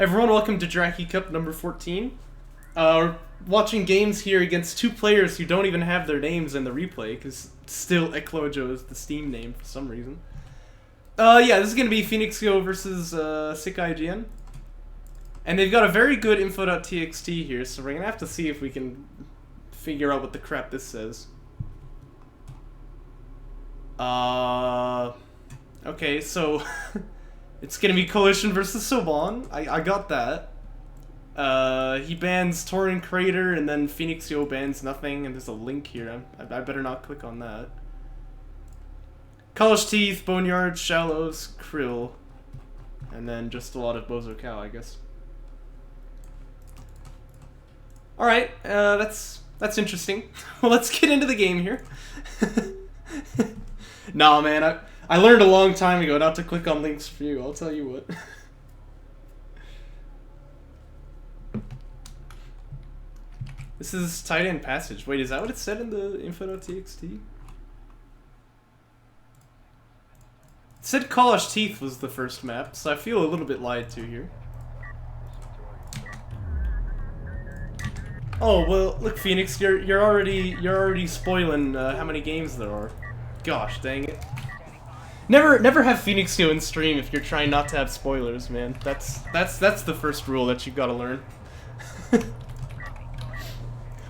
Everyone, welcome to Jaraci Cup number 14. We're watching games here against two players who don't even have their names in the replay, because still SickIGN is the Steam name for some reason. Yeah, this is going to be PhoenixYo versus SickIGN. And they've got a very good info.txt here, so we're going to have to see if we can figure out what the crap this says. Okay, so it's gonna be Coalition versus Soban. I got that. He bans Torin Crater, and then PhoenixYo bans nothing, and there's a link here. I better not click on that. College Teeth, Boneyard, Shallows, Krill, and then just a lot of Bozo Cow, I guess. Alright, that's interesting. Well, let's get into the game here. Nah, man, I learned a long time ago not to click on links for you, I'll tell you what. This is tight end passage. Wait, is that what it said in the info.txt? It said College Teeth was the first map, so I feel a little bit lied to here. Oh, well, look, Phoenix, you're already spoiling how many games there are. Gosh, dang it. Never have PhoenixYo in stream if you're trying not to have spoilers, man. That's the first rule that you've got to learn.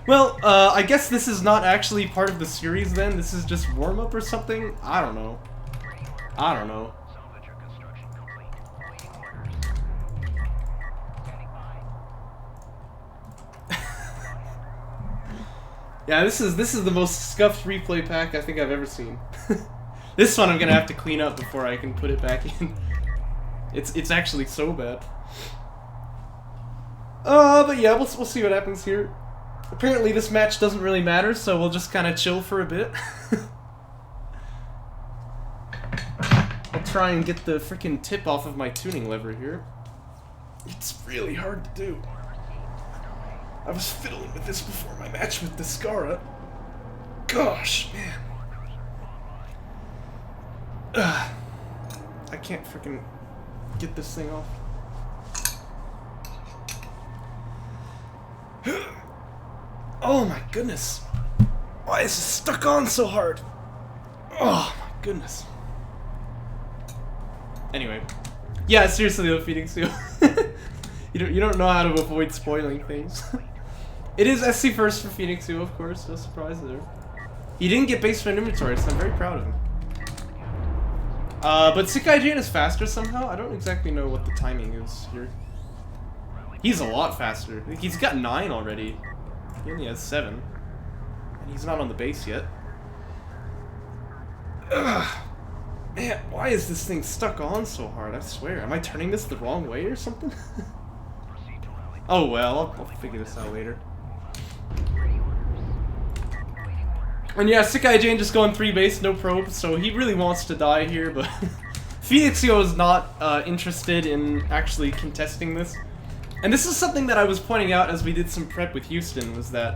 Well, I guess this is not actually part of the series then. This is just warm-up or something? I don't know. I don't know. Yeah, this is the most scuffed replay pack I think I've ever seen. This one I'm gonna have to clean up before I can put it back in. It's actually so bad. But yeah, we'll see what happens here. Apparently this match doesn't really matter, so we'll just kind of chill for a bit. I'll try and get the freaking tip off of my tuning lever here. It's really hard to do. I was fiddling with this before my match with Discara. Gosh, man. I can't freaking get this thing off. Oh my goodness. Why is this stuck on so hard? Oh my goodness. Anyway. Yeah, seriously though, PhoenixYo. You don't know how to avoid spoiling things. It is SC first for PhoenixYo, of course, no surprise there. He didn't get base friend inventory, so I'm very proud of him. But SickIGN is faster somehow. I don't exactly know what the timing is here. He's a lot faster. He's got 9 already. He only has 7. And he's not on the base yet. Ugh. Man, why is this thing stuck on so hard? I swear. Am I turning this the wrong way or something? Oh well, I'll figure this out later. And yeah, SickIGN just going 3 base, no probe, so he really wants to die here, but PhoenixYo is not interested in actually contesting this. And this is something that I was pointing out as we did some prep with Houston, was that,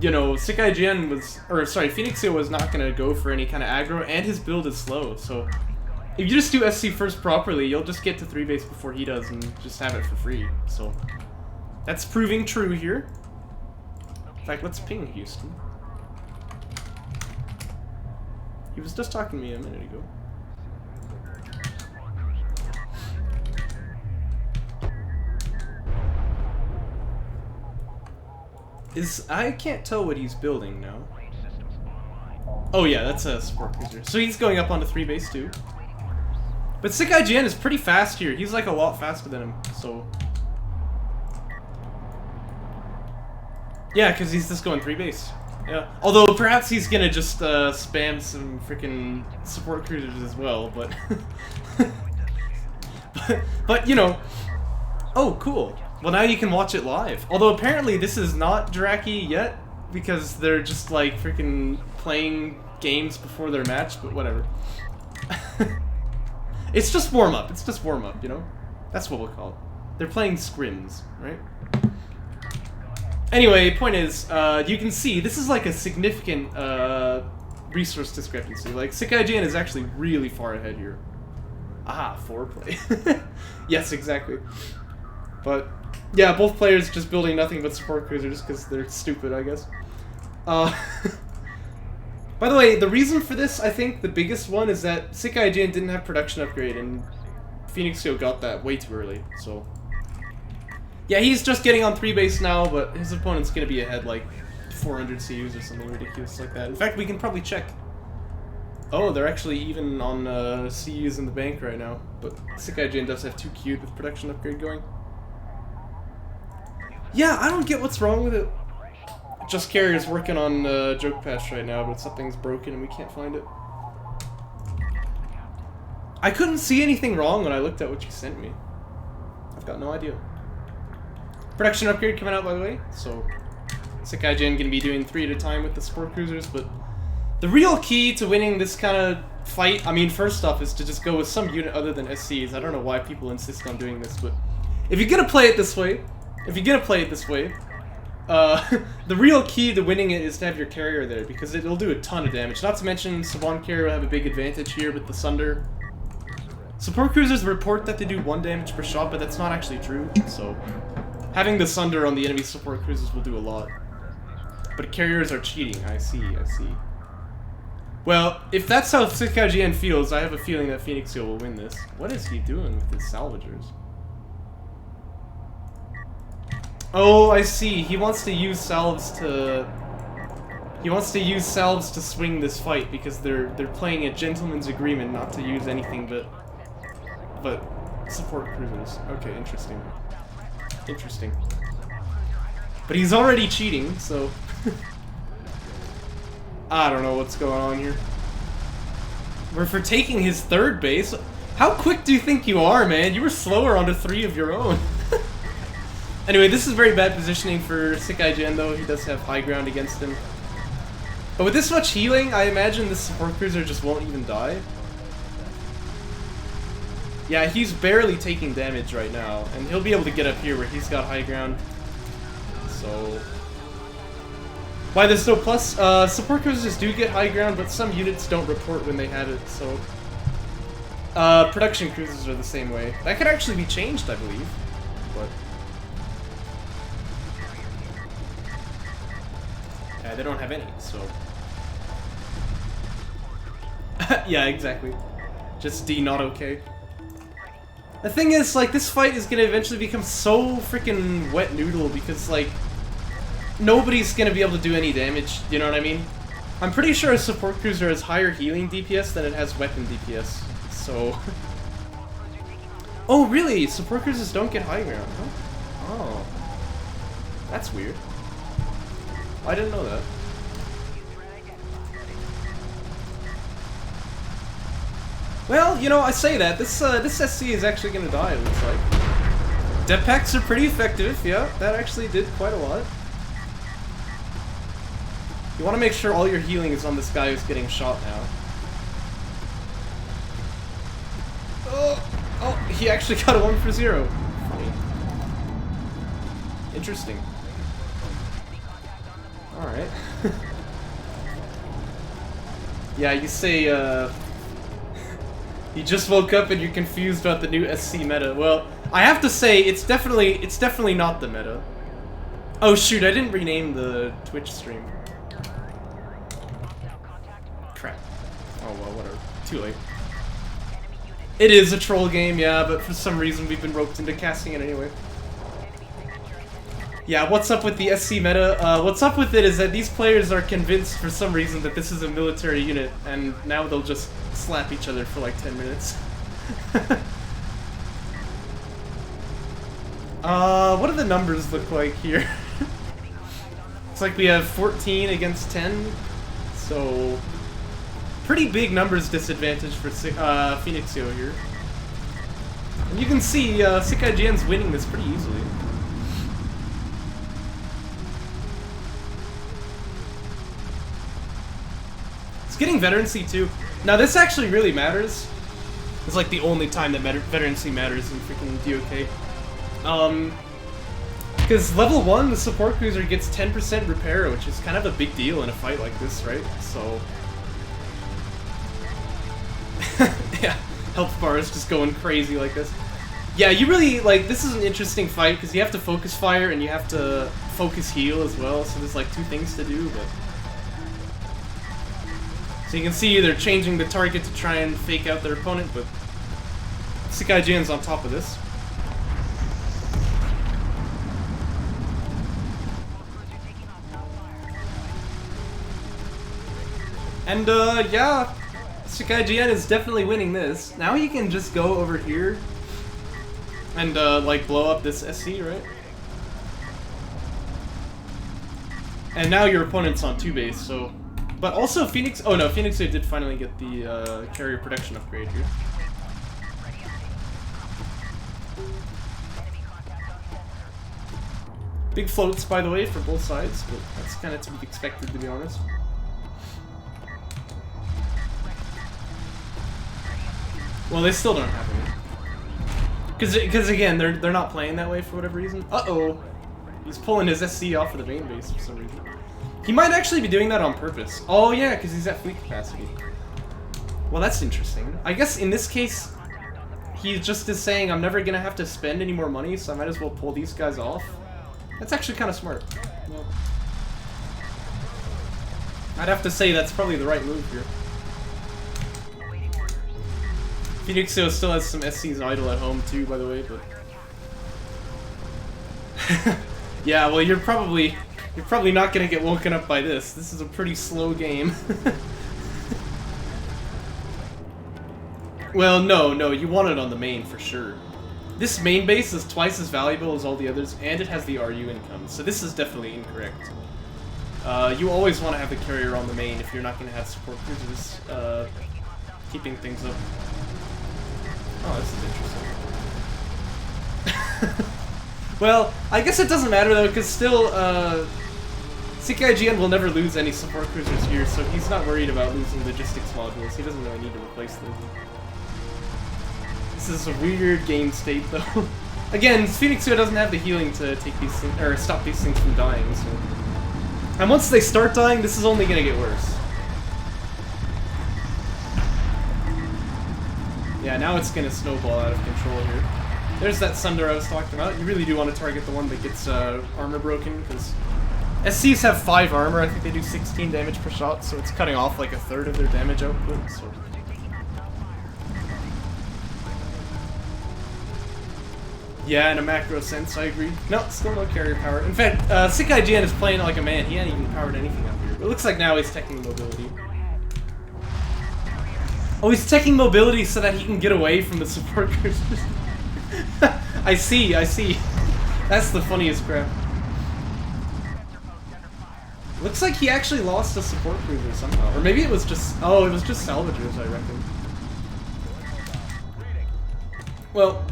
you know, SickIGN was, or sorry, PhoenixYo was not going to go for any kind of aggro, and his build is slow, so if you just do SC first properly, you'll just get to 3 base before he does and just have it for free, so that's proving true here. In fact, let's ping Houston. He was just talking to me a minute ago. I can't tell what he's building now. Oh yeah, that's a support cruiser. So he's going up onto 3 base too. But SickIGN is pretty fast here. He's like a lot faster than him, so. Yeah, because he's just going 3 base. Yeah. Although perhaps he's gonna just spam some freaking support cruisers as well, but but you know. Oh, cool. Well, now you can watch it live. Although apparently this is not Jaraci yet, because they're just like freaking playing games before their match, but whatever. It's just warm up. It's just warm up, you know? That's what we'll call it. They're playing scrims, right? Anyway, point is, you can see this is like a significant resource discrepancy. Like, SickIGN is actually really far ahead here. Ah, foreplay. Yes, exactly. But yeah, both players just building nothing but support cruisers because they're stupid, I guess. By the way, the reason for this, I think the biggest one is that SickIGN didn't have production upgrade, and PhoenixYo got that way too early, so... Yeah, he's just getting on 3 base now, but his opponent's gonna be ahead like 400 CUs or something ridiculous like that. In fact, we can probably check. Oh, they're actually even on CUs in the bank right now, but SickIGN does have 2 queued with production upgrade going. Yeah, I don't get what's wrong with it. Just Carrier's working on joke patch right now, but something's broken and we can't find it. I couldn't see anything wrong when I looked at what you sent me. I've got no idea. Production upgrade coming out, by the way, so SickIGN gonna be doing 3 at a time with the support cruisers, but the real key to winning this kind of fight, I mean, first off, is to just go with some unit other than SCs. I don't know why people insist on doing this, but if you're gonna play it this way, the real key to winning it is to have your carrier there, because it'll do a ton of damage. Not to mention, Saban carrier will have a big advantage here with the Sunder. Support cruisers report that they do 1 damage per shot, but that's not actually true, so having the Sunder on the enemy support cruisers will do a lot. But carriers are cheating, I see. Well, if that's how SickIGN feels, I have a feeling that PhoenixYo will win this. What is he doing with his salvagers? Oh, I see. He wants to use salves to... swing this fight because they're playing a gentleman's agreement not to use anything but support cruisers. Okay, interesting. Interesting. But he's already cheating, so I don't know what's going on here. We're for taking his 3rd base. How quick do you think you are, man? You were slower onto 3 of your own. Anyway, this is very bad positioning for SickIGN, though. He does have high ground against him. But with this much healing, I imagine this support cruiser just won't even die. Yeah, he's barely taking damage right now, and he'll be able to get up here where he's got high ground. So... Why there's no plus? Support cruisers do get high ground, but some units don't report when they have it, so... production cruisers are the same way. That could actually be changed, I believe. But... yeah, they don't have any, so... yeah, exactly. Just D not okay. The thing is, like, this fight is gonna eventually become so freaking wet noodle because, like, nobody's gonna be able to do any damage, you know what I mean? I'm pretty sure a support cruiser has higher healing DPS than it has weapon DPS, so... oh, really? Support cruisers don't get high ground, huh? Oh. That's weird. I didn't know that. Well, you know, I say that. This SC is actually gonna die, it looks like. Dep packs are pretty effective, yeah. That actually did quite a lot. You want to make sure all your healing is on this guy who's getting shot now. Oh, he actually got a 1 for 0. Funny. Interesting. Alright. Yeah, you say, you just woke up and you're confused about the new SC meta. Well, I have to say, it's definitely not the meta. Oh shoot, I didn't rename the Twitch stream. Crap. Oh well, whatever. Too late. It is a troll game, yeah, but for some reason we've been roped into casting it anyway. Yeah, what's up with the SC meta? What's up with it is that these players are convinced for some reason that this is a military unit, and now they'll just slap each other for like 10 minutes. What do the numbers look like here? It's like we have 14 against 10, so pretty big numbers disadvantage for PhoenixYo here. And you can see SickIGN's winning this pretty easily. It's getting veterancy too. Now this actually really matters. It's like the only time that veterancy matters in freaking DOK. Because level 1, the support cruiser gets 10% repair, which is kind of a big deal in a fight like this, right? So... yeah, Health bar is just going crazy like this. Yeah, you really, like, this is an interesting fight because you have to focus fire and you have to focus heal as well, so there's like two things to do, but... So you can see they're changing the target to try and fake out their opponent, but SickIGN's on top of this. And, yeah, SickIGN is definitely winning this. Now you can just go over here and, like, blow up this SC, right? And now your opponent's on 2 base, so... But also Phoenix... Oh no, PhoenixYo did finally get the, carrier protection upgrade here. Big floats, by the way, for both sides, but that's kind of to be expected, to be honest. Well, they still don't have any. Because again, they're not playing that way for whatever reason. Uh-oh! He's pulling his SC off of the main base for some reason. He might actually be doing that on purpose. Oh yeah, because he's at fleet capacity. Well, that's interesting. I guess in this case, he just is saying, I'm never gonna have to spend any more money, so I might as well pull these guys off. That's actually kind of smart. Well, I'd have to say that's probably the right move here. PhoenixYo still has some SCs idle at home too, by the way, but... Yeah, well, you're probably not gonna get woken up by this. This is a pretty slow game. Well, no, you want it on the main for sure. This main base is twice as valuable as all the others, and it has the RU income, so this is definitely incorrect. You always want to have the carrier on the main if you're not going to have support cruisers keeping things up. Oh, this is interesting. Well, I guess it doesn't matter though, because still, SickIGN will never lose any support cruisers here, so he's not worried about losing logistics modules. He doesn't really need to replace them. This is a weird game state, though. Again, PhoenixYo doesn't have the healing to take these things, or stop these things from dying, so... And once they start dying, this is only gonna get worse. Yeah, now it's gonna snowball out of control here. There's that Sunder I was talking about. You really do want to target the one that gets armor broken, because SCs have 5 armor. I think they do 16 damage per shot, so it's cutting off like a third of their damage output, so... Yeah, in a macro sense, I agree. No, still no carrier power. In fact, SickIGN is playing like a man. He hadn't even powered anything up here. It looks like now he's teching mobility. Oh, he's teching mobility so that he can get away from the support cruisers. I see. That's the funniest crap. Looks like he actually lost a support cruiser somehow. Or maybe it was just... Oh, it was just salvagers, I reckon. Well...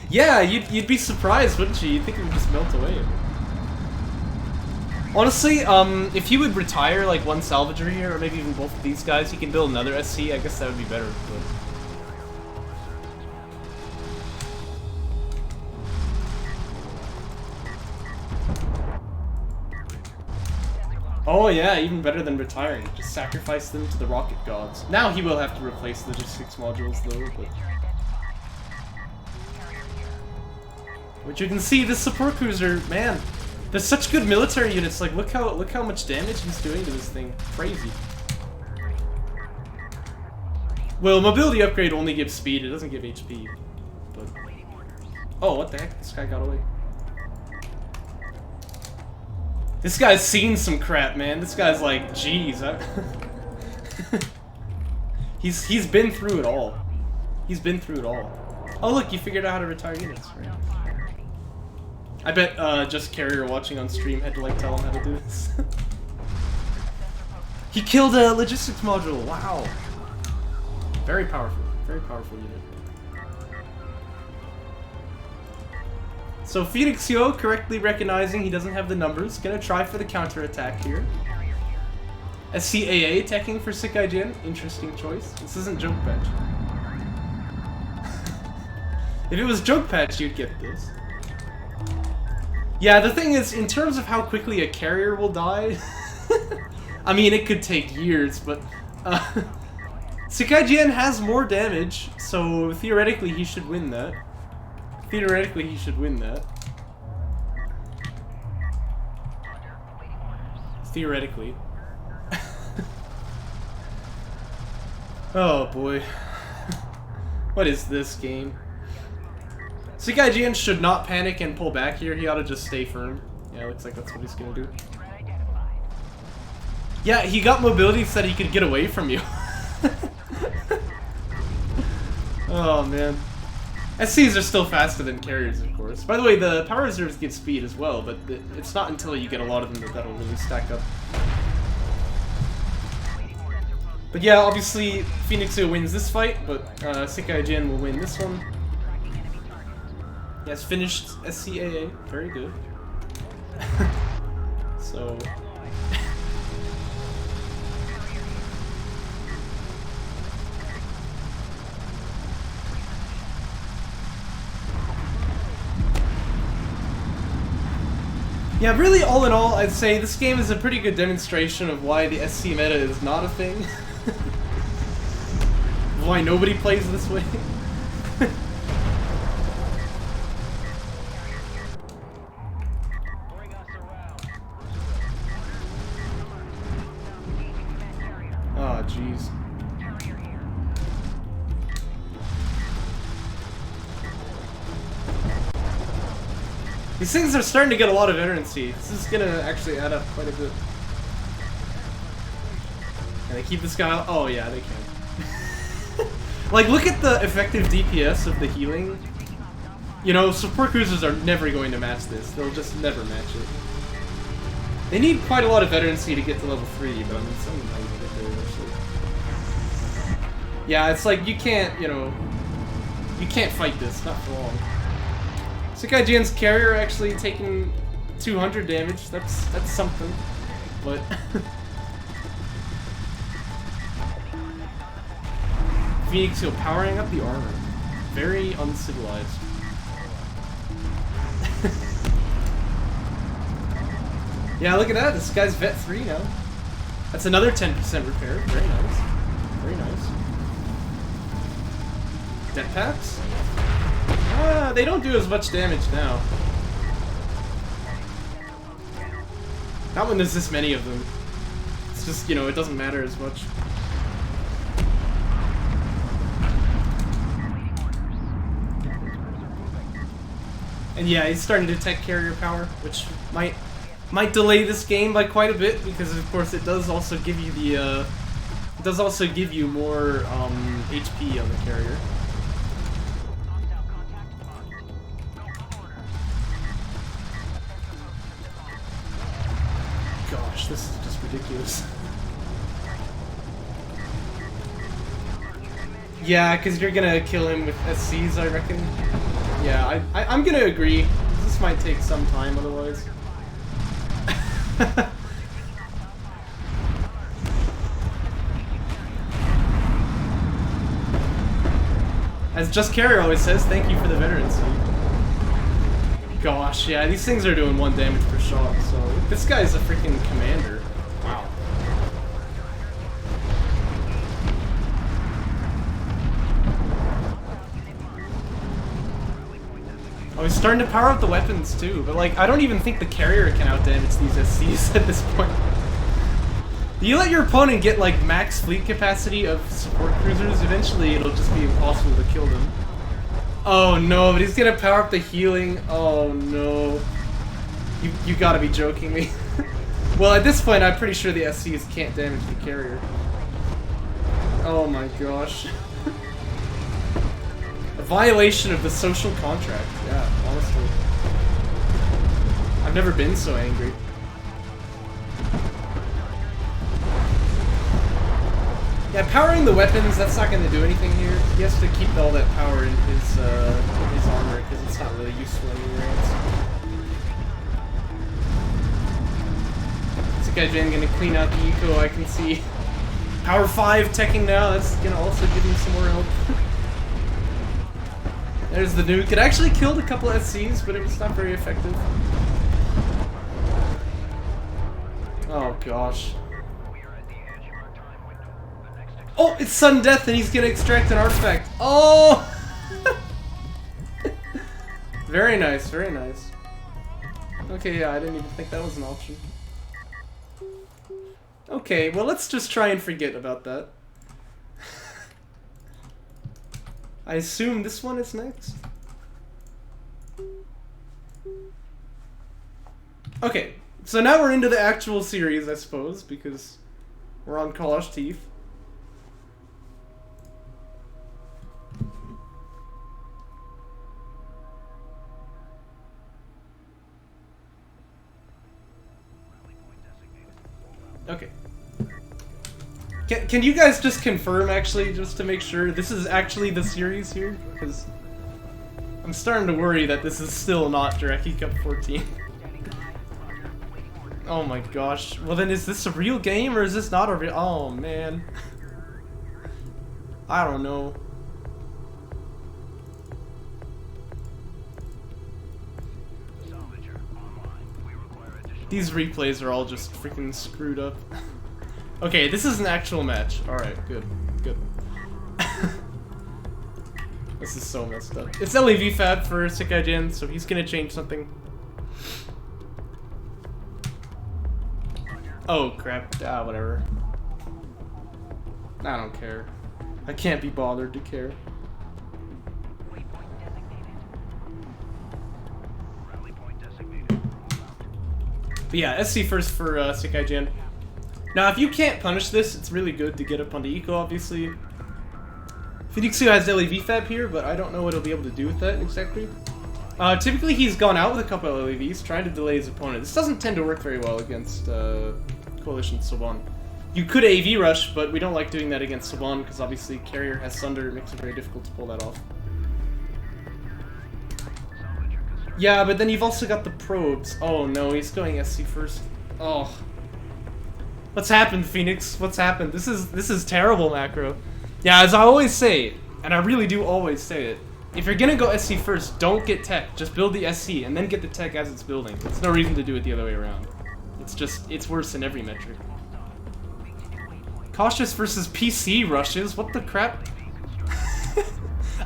Yeah, you'd be surprised, wouldn't you? You'd think it would just melt away. Honestly, if he would retire like one salvager here, or maybe even both of these guys, he can build another SC, I guess that would be better. But... Oh yeah, even better than retiring. Just sacrifice them to the rocket gods. Now he will have to replace logistics modules though, but... But you can see this support cruiser, man. There's such good military units. Like, look how much damage he's doing to this thing. Crazy. Well, mobility upgrade only gives speed. It doesn't give HP. But... Oh, what the heck? This guy got away. This guy's seen some crap, man. This guy's like, geez. He's been through it all. He's been through it all. Oh, look, you figured out how to retire units, right? I bet just Carrier watching on stream had to like tell him how to do this. He killed a logistics module. Wow. Very powerful unit. So PhoenixYo, correctly recognizing he doesn't have the numbers, gonna try for the counterattack here. SCAA teching for SickIGN, interesting choice. This isn't Joke Patch. If it was Joke Patch, you'd get this. Yeah, the thing is, in terms of how quickly a carrier will die, I mean, it could take years, but SickIGN has more damage, so theoretically he should win that. Theoretically he should win that. Theoretically. Oh boy. What is this game? SickIGN should not panic and pull back here. He ought to just stay firm. Yeah, looks like that's what he's gonna do. Yeah, he got mobility so that he could get away from you. Oh man. SCs are still faster than carriers, of course. By the way, the power reserves give speed as well, but it's not until you get a lot of them that that'll really stack up. But yeah, obviously, PhoenixYo wins this fight, but SickIGN will win this one. Yes, finished SCAA. Very good. So... yeah, really, all in all, I'd say this game is a pretty good demonstration of why the SC meta is not a thing. Why nobody plays this way. Oh, jeez. These things are starting to get a lot of veterancy. This is gonna actually add up quite a bit. Can they keep this guy out? Oh yeah, they can. Like, look at the effective DPS of the healing. You know, support cruisers are never going to match this. They'll just never match it. They need quite a lot of veterancy to get to level 3, but I mean, some of them might even get there eventually. Yeah, it's like, you can't, you know, you can't fight this, not for long. SickIGN's carrier actually taking 200 damage. That's something, but PhoenixYo powering up the armor, very uncivilized. Yeah, look at that. This guy's vet 3 now. That's another 10% repair. Very nice. Very nice. Det packs. They don't do as much damage now. Not when there's this many of them. It's just, you know, it doesn't matter as much. And yeah, he's starting to tech carrier power, which might delay this game by quite a bit, because of course it does also give you the it does also give you more HP on the carrier. Gosh, this is just ridiculous. Yeah, because you're gonna kill him with SCs, I reckon. Yeah, I'm gonna agree. This might take some time otherwise. As Just Carrier always says, thank you for the veterancy. Gosh, yeah, these things are doing 1 damage per shot, so this guy's a freaking commander. Wow. Oh, he's starting to power up the weapons too, but like, I don't even think the carrier can outdamage these SCs at this point. You let your opponent get like max fleet capacity of support cruisers, eventually it'll just be impossible to kill them. Oh no, but he's gonna power up the healing. Oh no. You gotta be joking me. Well, at this point, I'm pretty sure the SCs can't damage the carrier. Oh my gosh. A violation of the social contract. Yeah, honestly. I've never been so angry. Yeah, powering the weapons, that's not going to do anything here. He has to keep all that power in his armor, because it's not really useful anywhere else. SickIGN going to clean out the eco, I can see. Power 5 teching now, that's going to also give him some more help. There's the nuke. It actually killed a couple SCs, but it was not very effective. Oh gosh. Oh, it's sudden death and he's gonna extract an artifact. Oh! Very nice, very nice. Okay, yeah, I didn't even think that was an option. Okay, well, let's just try and forget about that. I assume this one is next? Okay, so now we're into the actual series, I suppose, because we're on Kalash Teeth. Okay. Can you guys just confirm, actually, just to make sure this is actually the series here? Because I'm starting to worry that this is still not Jaraci Cup 14. Oh my gosh. Well then, is this a real game or is this not a real... Oh man. I don't know. These replays are all just freaking screwed up. Okay, this is an actual match. Alright, good. Good. This is so messed up. It's LAV Fab for SickIGN, so he's gonna change something. Oh crap. Ah, whatever. I don't care. I can't be bothered to care. But yeah, SC first for SickIGN. Now, if you can't punish this, it's really good to get up onto eco, obviously. PhoenixYo has LAV Fab here, but I don't know what he'll be able to do with that exactly. Typically, he's gone out with a couple of LAVs, trying to delay his opponent. This doesn't tend to work very well against Coalition Soban. You could AV rush, but we don't like doing that against Soban, because obviously Carrier has Sunder, it makes it very difficult to pull that off. Yeah, but then you've also got the probes. Oh no, he's going SC first. Oh. What's happened, Phoenix? What's happened? This is terrible, macro. Yeah, as I always say, and I really do always say it, if you're gonna go SC first, don't get tech. Just build the SC, and then get the tech as it's building. There's no reason to do it the other way around. It's just, it's worse in every metric. Cautious versus PC rushes? What the crap?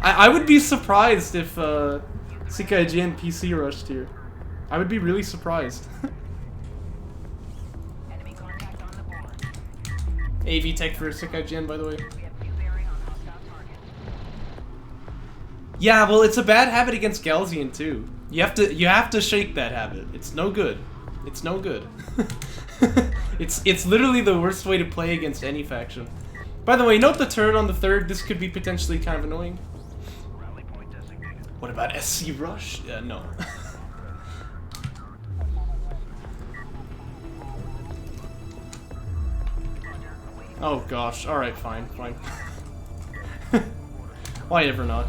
I would be surprised if SickIGN PC rushed here. I would be really surprised. AV tech for SickIGN, by the way. Yeah, well, it's a bad habit against Galzian too. You have to shake that habit. It's no good. It's no good. It's literally the worst way to play against any faction. By the way, note the turret on the third. This could be potentially kind of annoying. What about SC rush? No. Oh gosh, alright, fine, fine. Why ever not?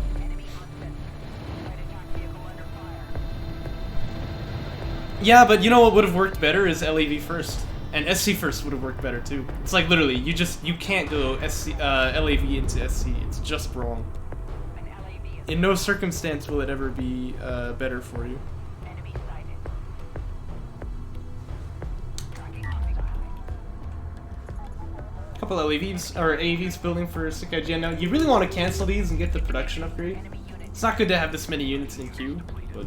Yeah, but you know what would have worked better is LAV first. And SC first would have worked better too. It's like literally, you can't go LAV into SC, it's just wrong. In no circumstance will it ever be better for you. Couple LAVs or AVs building for SickIGN. Now you really want to cancel these and get the production upgrade. It's not good to have this many units in queue, but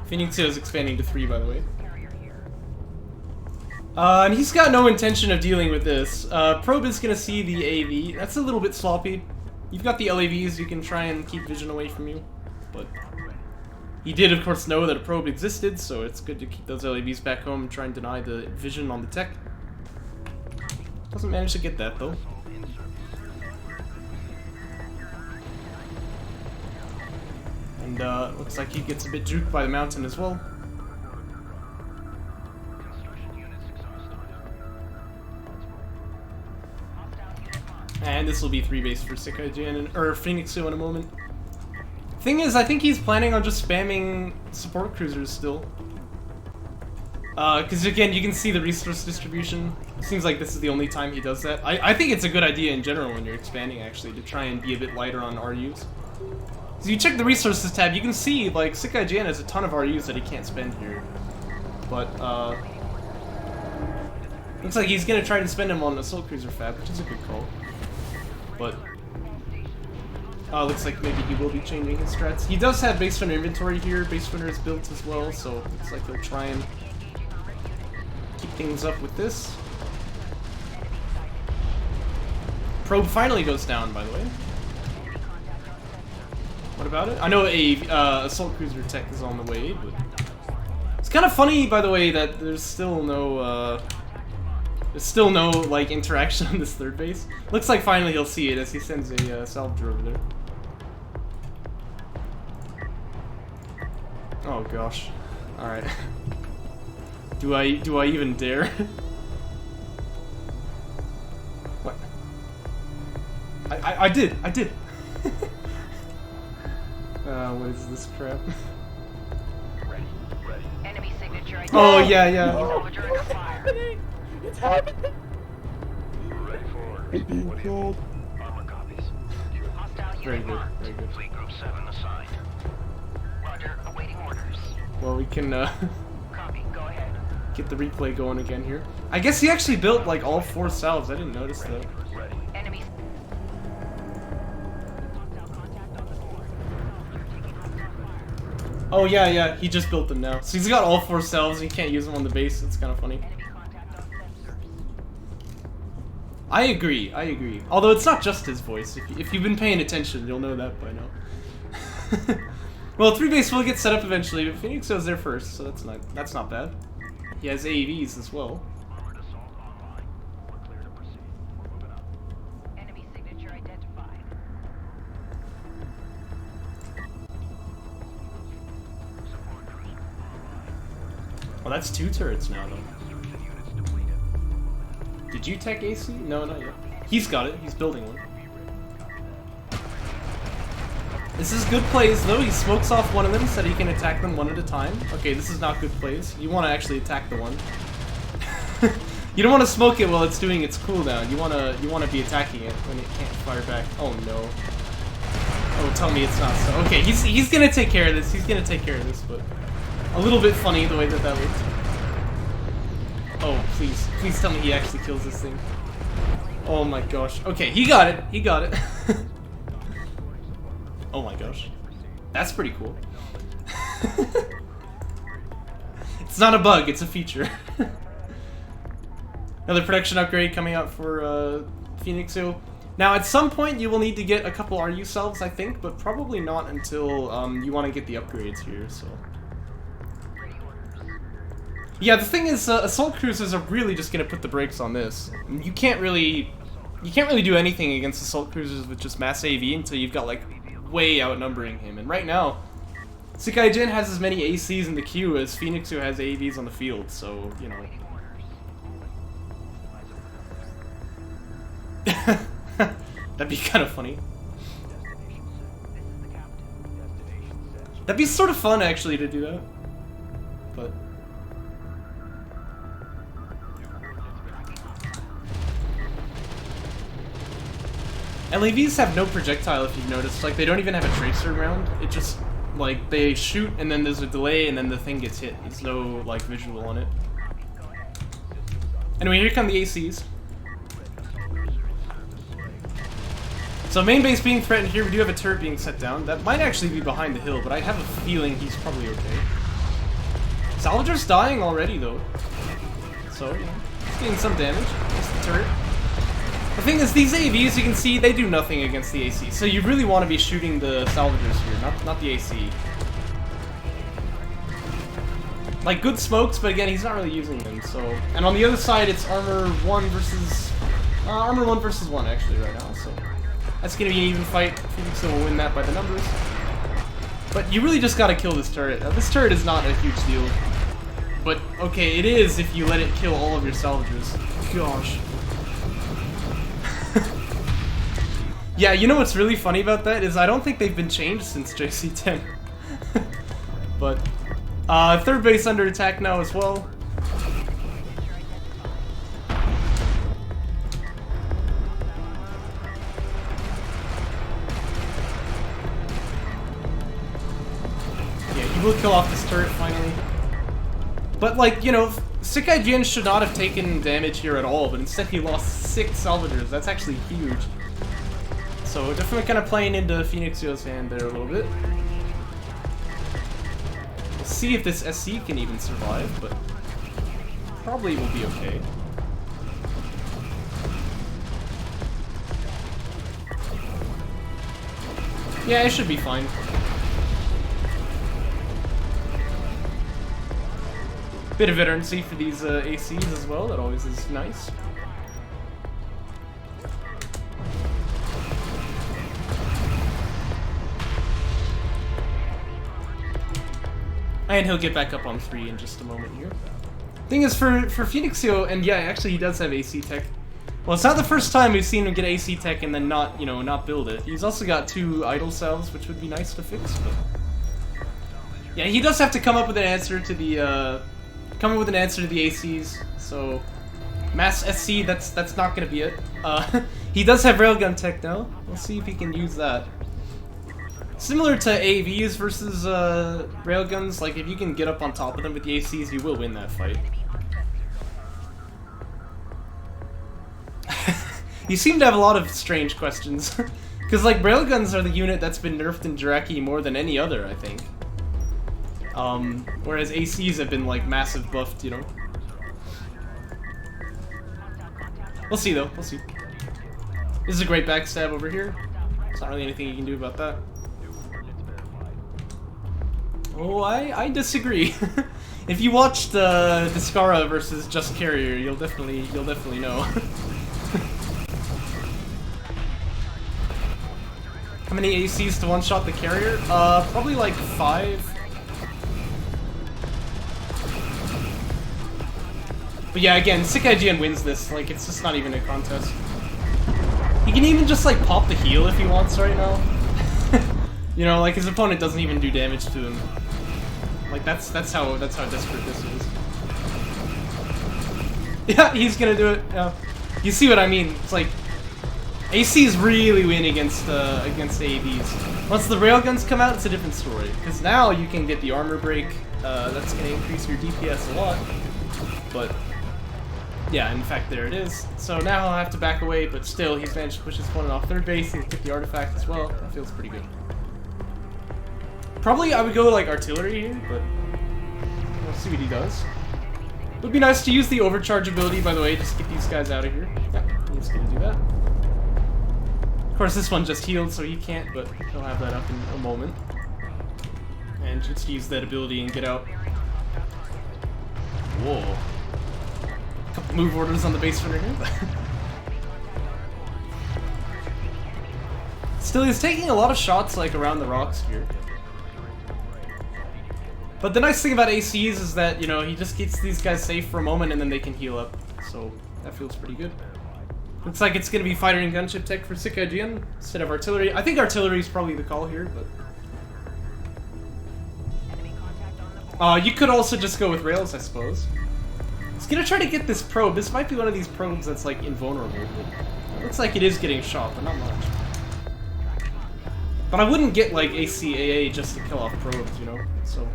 PhoenixYo is expanding to 3, by the way. And he's got no intention of dealing with this. Probe is gonna see the AV. That's a little bit sloppy. You've got the LAVs, you can try and keep vision away from you, but he did, of course, know that a probe existed, so it's good to keep those LAVs back home and try and deny the vision on the tech. Doesn't manage to get that, though. And, looks like he gets a bit juked by the mountain as well. And this will be 3 base for SickIGN, or PhoenixYo in a moment. Thing is, I think he's planning on just spamming support cruisers still. Because again, you can see the resource distribution. It seems like this is the only time he does that. I think it's a good idea in general when you're expanding, actually, to try and be a bit lighter on RUs. So you check the resources tab, you can see, like, SickIGN has a ton of RUs that he can't spend here. But, looks like he's gonna try to spend him on Assault Cruiser Fab, which is a good call. But, looks like maybe he will be changing his strats. He does have Base Runner inventory here, Base Runner is built as well, so looks like he'll try and keep things up with this. Probe finally goes down, by the way. What about it? I know a Assault Cruiser tech is on the way, but... It's kind of funny, by the way, that there's still no, like, interaction on this third base. Looks like finally he'll see it as he sends a salvager over there. Oh gosh. Alright. Do I even dare? What? I did! What is this crap? Enemy signature. Oh yeah. It's happening! Ready for It's being killed. armor copies. Very good, very good. Fleet Group 7 assigned. Roger, awaiting orders. Well, we can Copy, go ahead. get the replay going again here. I guess he actually built like all 4 salves. I didn't notice that. Ready. Enemy. Oh yeah, he just built them now. So he's got all 4 salves and he can't use them on the base. It's kind of funny. I agree. Although it's not just his voice. If you've been paying attention, you'll know that by now. Well, 3 base will get set up eventually, but PhoenixYo's there first, so that's not bad. He has AAVs as well. Armored assault online. We're clear to proceed. We're moving up. Enemy signature identified. Support cruiser online. Well, that's 2 turrets now, though. Insertion units depleted. Did you tech AC? No, not yet. He's got it. He's building one. This is good plays, though. He smokes off one of them so that he can attack them one at a time. Okay, this is not good plays. You want to actually attack the one. You don't want to smoke it while it's doing its cooldown. You want to be attacking it when it can't fire back. Oh no. Oh, tell me it's not so. Okay, he's gonna take care of this. But a little bit funny the way that looked. Oh, please tell me he actually kills this thing. Oh my gosh. Okay, he got it. Oh my gosh. That's pretty cool. It's not a bug, it's a feature. Another production upgrade coming out for PhoenixYo. Now, at some point, you will need to get a couple RU salves, I think, but probably not until you want to get the upgrades here, so... Yeah, the thing is, Assault Cruisers are really just going to put the brakes on this. You can't really do anything against Assault Cruisers with just mass AV until you've got, like, way outnumbering him. And right now, SickIGN has as many ACs in the queue as PhoenixYo has AVs on the field, so, you know. That'd be kind of funny. That'd be sort of fun, actually, to do that. But... LAVs have no projectile, if you've noticed. Like, they don't even have a tracer round. It just, like, they shoot, and then there's a delay, and then the thing gets hit. There's no, like, visual on it. Anyway, here come the ACs. So main base being threatened here, we do have a turret being set down. That might actually be behind the hill, but I have a feeling he's probably okay. Salvager's dying already, though. So, yeah, he's getting some damage. Just the turret. The thing is, these AVs, you can see, they do nothing against the AC. So you really want to be shooting the salvagers here, not the AC. Like, good smokes, but again, he's not really using them, so... And on the other side, it's armor 1 versus... armor 1 versus 1, actually, right now, so... That's gonna be an even fight. PhoenixYo will win that by the numbers. But you really just gotta kill this turret. Now, this turret is not a huge deal. But, okay, it is if you let it kill all of your salvagers. Gosh. Yeah, you know what's really funny about that is I don't think they've been changed since JC10. But, third base under attack now as well. Yeah, he will kill off this turret finally. But, like, you know, SickIGN should not have taken damage here at all, but instead he lost 6 salvagers. That's actually huge. So, definitely kind of playing into PhoenixYo's hand there a little bit. We'll see if this SC can even survive, but probably will be okay. Yeah, it should be fine. Bit of veterancy for these ACs as well, that always is nice. And he'll get back up on 3 in just a moment here. Thing is, for PhoenixYo, and yeah, actually he does have AC tech. Well, it's not the first time we've seen him get AC tech and then not, you know, not build it. He's also got 2 idle salves, which would be nice to fix, but... Yeah, he does have to come up with an answer to the, ACs, so... Mass SC, that's not gonna be it. He does have railgun tech now. We'll see if he can use that. Similar to AVs versus railguns, like if you can get up on top of them with the ACs, you will win that fight. You seem to have a lot of strange questions. Because, like, railguns are the unit that's been nerfed in Jaraci more than any other, I think. Whereas ACs have been, like, massive buffed, you know? We'll see, though. We'll see. This is a great backstab over here. There's not really anything you can do about that. Oh, I disagree. If you watched Discara versus Just Carrier, you'll definitely know. How many ACs to one-shot the carrier? Probably like 5. But yeah, again, SickIGN wins this. Like, it's just not even a contest. He can even just like pop the heal if he wants right now. You know, like his opponent doesn't even do damage to him. Like that's how desperate this is. Yeah, he's gonna do it. Yeah, you see what I mean? It's like ACs really win against AVs. Once the railguns come out, it's a different story. Because now you can get the armor break. That's gonna increase your DPS a lot. But yeah, in fact, there it is. So now he'll have to back away, but still, he's managed to push his opponent off third base and get the artifact as well. That feels pretty good. Probably I would go like artillery here, but we'll see what he does. It would be nice to use the overcharge ability, by the way, just to get these guys out of here. Yeah, he's gonna do that. Of course, this one just healed, so he can't, but he'll have that up in a moment. And just use that ability and get out. Whoa. Couple move orders on the base runner here. Still, he's taking a lot of shots like around the rocks here. But the nice thing about ACs is that, you know, he just gets these guys safe for a moment and then they can heal up. So that feels pretty good. Looks like it's going to be fighter and gunship tech for SickIGN instead of artillery. I think artillery is probably the call here, but... you could also just go with rails, I suppose. He's going to try to get this probe. This might be one of these probes that's, like, invulnerable. But it looks like it is getting shot, but not much. But I wouldn't get, like, ACAA just to kill off probes, you know? So...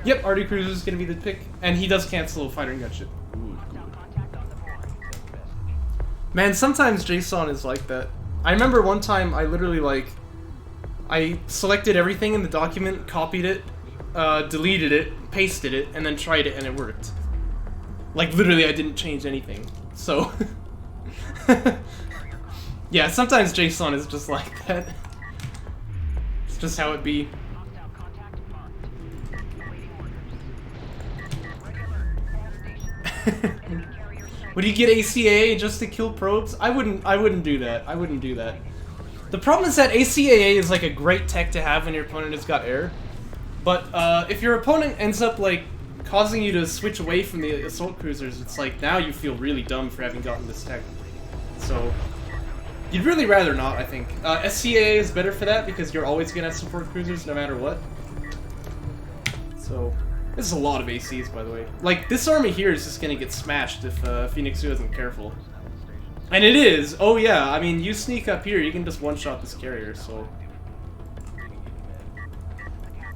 Yep, Arty Cruiser is going to be the pick. And he does cancel fighter and gunship. Ooh, cool. Man, sometimes JSON is like that. I remember one time I literally, like... I selected everything in the document, copied it, deleted it, pasted it, and then tried it, and it worked. Like, literally, I didn't change anything. So... yeah, sometimes JSON is just like that. It's just how it be. Would you get ACAA just to kill probes? I wouldn't do that. I wouldn't do that. The problem is that ACAA is like a great tech to have when your opponent has got air. But if your opponent ends up like causing you to switch away from the assault cruisers, it's like now you feel really dumb for having gotten this tech. So you'd really rather not, I think. SCAA is better for that because you're always gonna have support cruisers no matter what. So this is a lot of ACs, by the way. Like, this army here is just gonna get smashed if PhoenixYo isn't careful. And it is! Oh yeah, I mean, you sneak up here, you can just one-shot this carrier, so...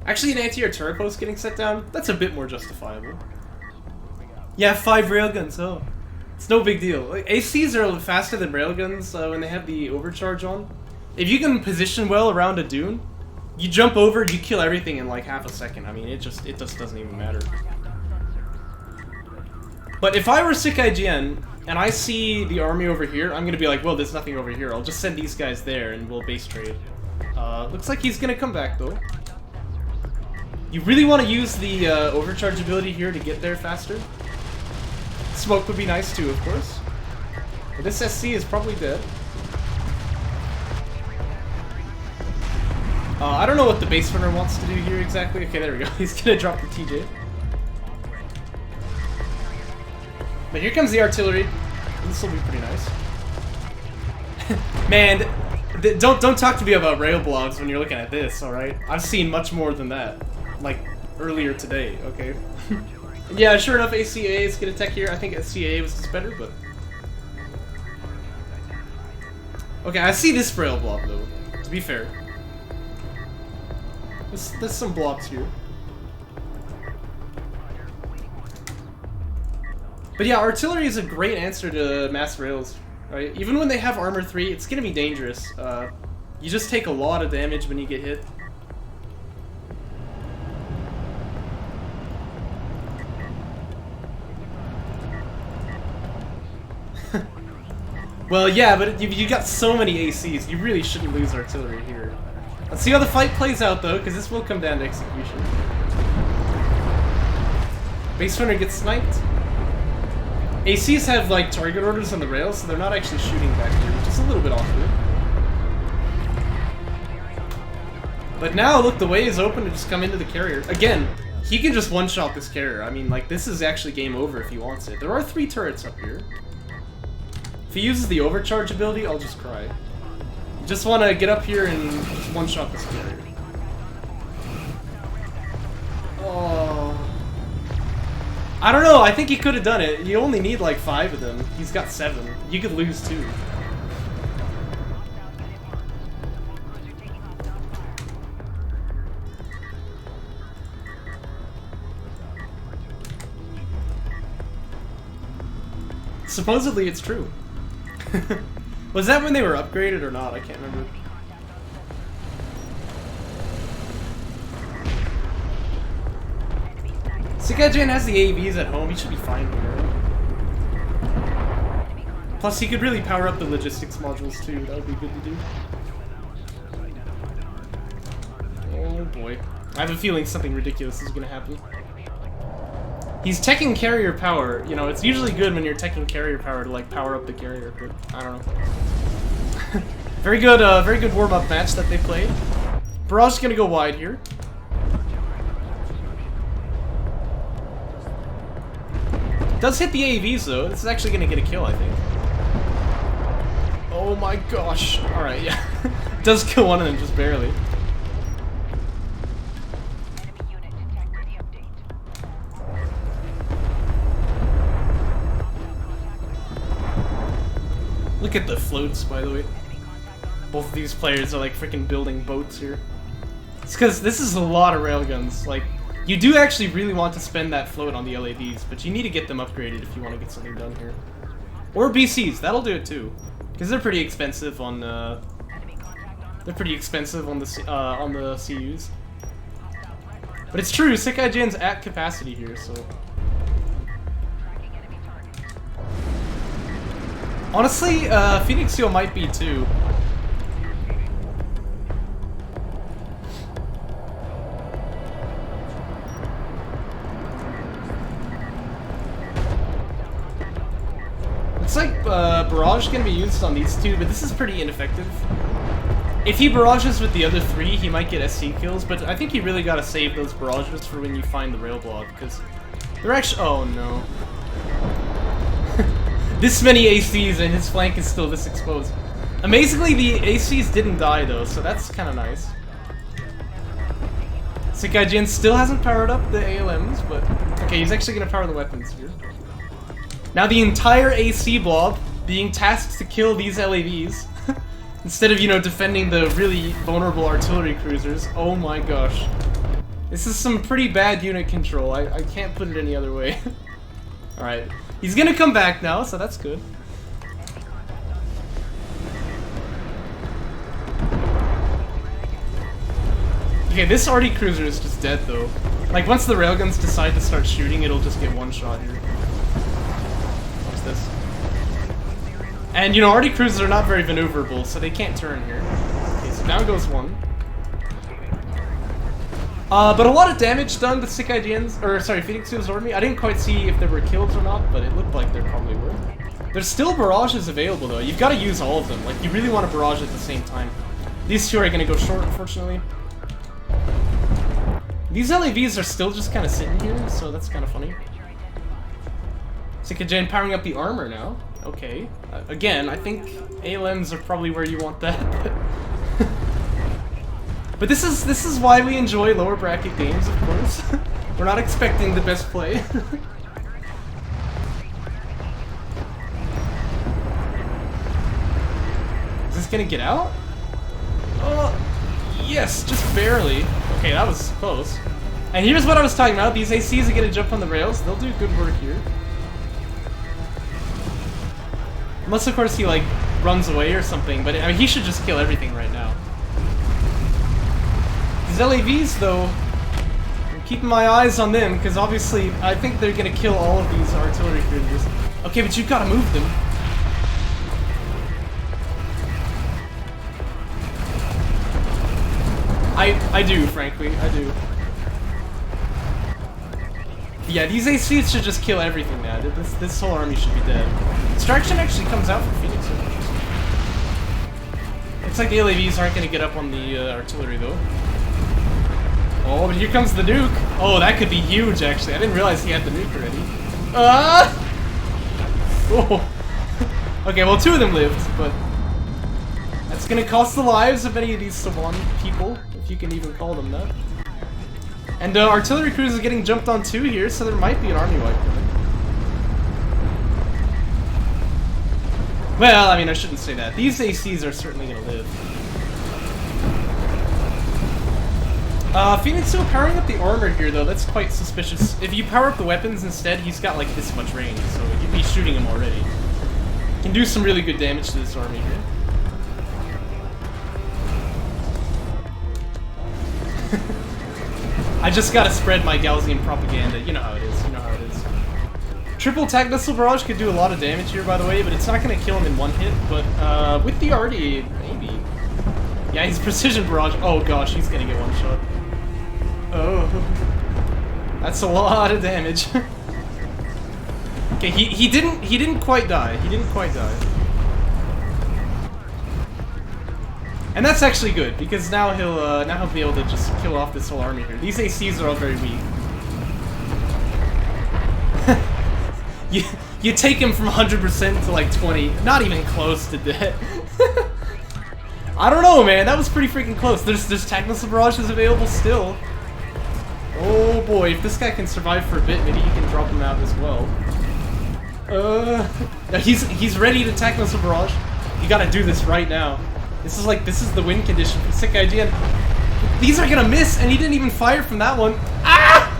Actually, an anti-air turret post getting set down, that's a bit more justifiable. Yeah, 5 railguns, oh. It's no big deal. Like, ACs are faster than railguns when they have the overcharge on. If you can position well around a dune, you jump over, you kill everything in like half a second. I mean, it just doesn't even matter. But if I were SickIGN and I see the army over here, I'm gonna be like, well, there's nothing over here. I'll just send these guys there and we'll base trade. Looks like he's gonna come back though. You really want to use the overcharge ability here to get there faster. Smoke would be nice too, of course. But this SC is probably dead. I don't know what the base runner wants to do here exactly. Okay, there we go. He's gonna drop the TJ. But here comes the artillery. This will be pretty nice. Man, don't talk to me about rail blobs when you're looking at this, alright? I've seen much more than that. Like, earlier today, okay? Yeah, sure enough, ACA is gonna tech here. I think SCA was just better, but... Okay, I see this rail blob, though, to be fair. There's some blobs here. But yeah, artillery is a great answer to mass rails, right? Even when they have armor 3, it's gonna be dangerous. You just take a lot of damage when you get hit. Well, yeah, but you got so many ACs, you really shouldn't lose artillery here. Let's see how the fight plays out, though, because this will come down to execution. Base runner gets sniped. ACs have, like, target orders on the rails, so they're not actually shooting back here, which is a little bit awkward. But now, look, the way is open to just come into the carrier. Again, he can just one-shot this carrier. I mean, like, this is actually game over if he wants it. There are 3 turrets up here. If he uses the overcharge ability, I'll just cry. You just want to get up here and just one-shot this carrier. Oh. I don't know, I think he could have done it. You only need like 5 of them. He's got 7. You could lose 2. Supposedly it's true. Was that when they were upgraded or not? I can't remember. SickIGN has the AVs at home, he should be fine here. Plus he could really power up the logistics modules too, that would be good to do. Oh boy. I have a feeling something ridiculous is gonna happen. He's teching carrier power, you know, it's usually good when you're teching carrier power to like power up the carrier, but I don't know. very good warm-up match that they played. Barrage is gonna go wide here. Does hit the AVs though. This is actually gonna get a kill, I think. Oh my gosh. Alright, yeah. Does kill one of them, just barely. Look at the floats, by the way. Both of these players are like freaking building boats here. It's because this is a lot of railguns. Like, you do actually really want to spend that float on the LAVs, but you need to get them upgraded if you want to get something done here. Or BCs, that'll do it too. Because they're pretty expensive on the CUs. But it's true, SickIGN's at capacity here, so. Honestly, PhoenixYo might be too. Looks like Barrage can be used on these 2, but this is pretty ineffective. If he barrages with the other 3, he might get SC kills, but I think you really gotta save those barrages for when you find the rail blob, because they're actually— oh no. This many ACs and his flank is still this exposed. Amazingly, the ACs didn't die though, so that's kind of nice. SickIGN still hasn't powered up the ALMs, but okay, he's actually gonna power the weapons here. Now the entire AC blob being tasked to kill these LAVs instead of, you know, defending the really vulnerable artillery cruisers. Oh my gosh. This is some pretty bad unit control. I can't put it any other way. Alright. He's gonna come back now, so that's good. Okay, this RD cruiser is just dead though. Like once the railguns decide to start shooting, it'll just get one shot here. Watch this. And you know, RD cruisers are not very maneuverable, so they can't turn here. Okay, so down goes one. But a lot of damage done to SickIGN's, or sorry, PhoenixYo's army. I didn't quite see if there were kills or not, but it looked like there probably were. There's still barrages available though. You've got to use all of them. Like you really want to barrage at the same time. These two are gonna go short, unfortunately. These LAVs are still just kind of sitting here, so that's kind of funny. SickIGN powering up the armor now. Okay. Again, I think ALMs are probably where you want that. But this is why we enjoy lower bracket games, of course. We're not expecting the best play. Is this gonna get out? Oh, yes, just barely. Okay, that was close. And here's what I was talking about. These ACs are gonna jump on the rails. They'll do good work here. Unless, of course, he, like, runs away or something. But, I mean, he should just kill everything right now. These LAVs, though, I'm keeping my eyes on them, because obviously, I think they're gonna kill all of these artillery cruisers. Okay, but you've gotta move them. I do, frankly, I do. Yeah, these ACs should just kill everything now. This whole army should be dead. Distraction actually comes out for PhoenixYo. Looks like the LAVs aren't going to get up on the artillery, though. Oh, but here comes the nuke. Oh, that could be huge, actually. I didn't realize he had the nuke already. Oh. Okay, well, two of them lived, but that's going to cost the lives of many of these Savant people, if you can even call them that. And artillery crews is getting jumped on too here, so there might be an army wipe coming. Well, I mean, I shouldn't say that. These ACs are certainly going to live. PhoenixYo powering up the armor here, though, that's quite suspicious. If you power up the weapons instead, he's got like this much range, so you'd be shooting him already. Can do some really good damage to this army here. I just gotta spread my Gaussian propaganda. You know how it is. You know how it is. Triple attack missile barrage could do a lot of damage here, by the way, but it's not gonna kill him in one hit. But with the RD, maybe. Yeah, he's precision barrage. Oh gosh, he's gonna get one shot. Oh, that's a lot of damage. Okay, he didn't quite die. He didn't quite die. And that's actually good, because now he'll be able to just kill off this whole army here. These ACs are all very weak. you take him from 100% to like 20, not even close to dead. I don't know, man. That was pretty freaking close. There's Tactical Barrages available still. Oh boy, if this guy can survive for a bit, maybe he can drop him out as well. He's ready to Tactical Barrage. You gotta do this right now. This is the win condition for SickIGN. These are gonna miss, and he didn't even fire from that one. Ah!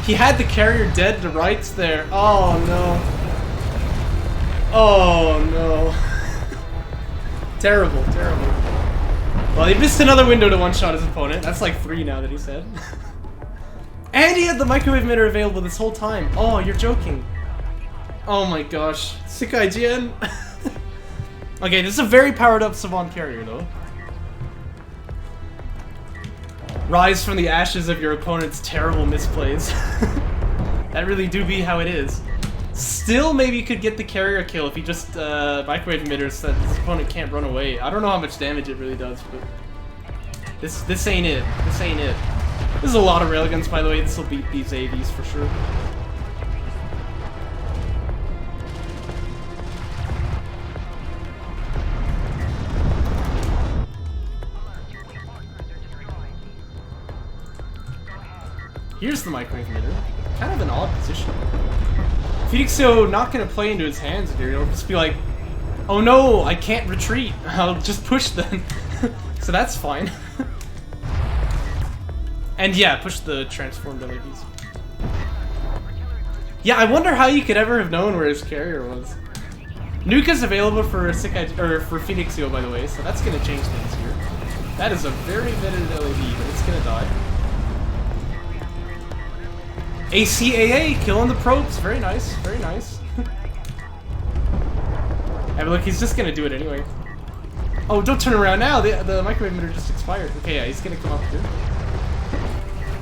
He had the carrier dead to rights there. Oh no. Oh no. Terrible, terrible. Well, he missed another window to one-shot his opponent. That's like 3 now that he said. And he had the microwave emitter available this whole time. Oh, you're joking. Oh my gosh. SickIGN. Okay, this is a very powered up Savant carrier, though. Rise from the ashes of your opponent's terrible misplays. That really do be how it is. Still, maybe you could get the carrier kill if he just microwave emitters so that his opponent can't run away. I don't know how much damage it really does, but this ain't it. This ain't it. This is a lot of railguns, by the way. This will beat these AVs for sure. Here's the microwave emitter. Kind of an odd position. PhoenixYo not gonna play into his hands here. He'll just be like, oh no, I can't retreat. I'll just push then. So that's fine. And yeah, push the transformed LEDs. Yeah, I wonder how you could ever have known where his carrier was. Nuke is available for for PhoenixYo, by the way, so that's gonna change things here. That is a very vetted LED, but it's gonna die. ACAA killing the probes, very nice, very nice. Hey, but look, he's just gonna do it anyway. Oh, don't turn around now. The microwave emitter just expired. Okay, yeah, he's gonna come up here.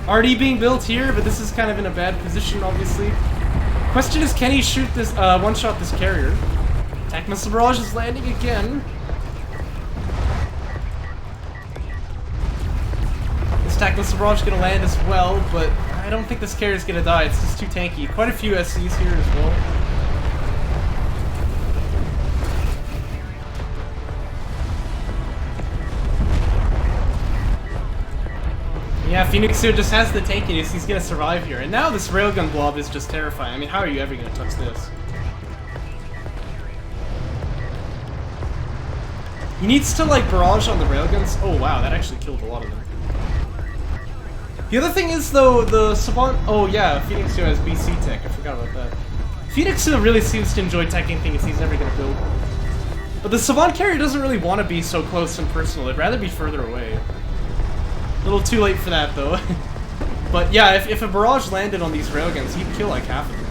Already being built here, but this is kind of in a bad position, obviously. Question is, can he shoot this, one-shot this carrier? Attack missile barrage is landing again. This attack missile barrage is gonna land as well, but I don't think this carrier is gonna die. It's just too tanky. Quite a few SCs here as well. Yeah, PhoenixYo just has the tankiness, he's gonna survive here. And now this railgun blob is just terrifying. I mean, how are you ever gonna touch this? He needs to, like, barrage on the railguns. Oh, wow, that actually killed a lot of them. The other thing is, though, the Savant... Oh, yeah, PhoenixYo has BC tech. I forgot about that. PhoenixYo really seems to enjoy teching things he's never gonna build. But the Savant carrier doesn't really want to be so close and personal. It'd rather be further away. A little too late for that, though. But yeah, if a barrage landed on these railguns, he'd kill like half of them.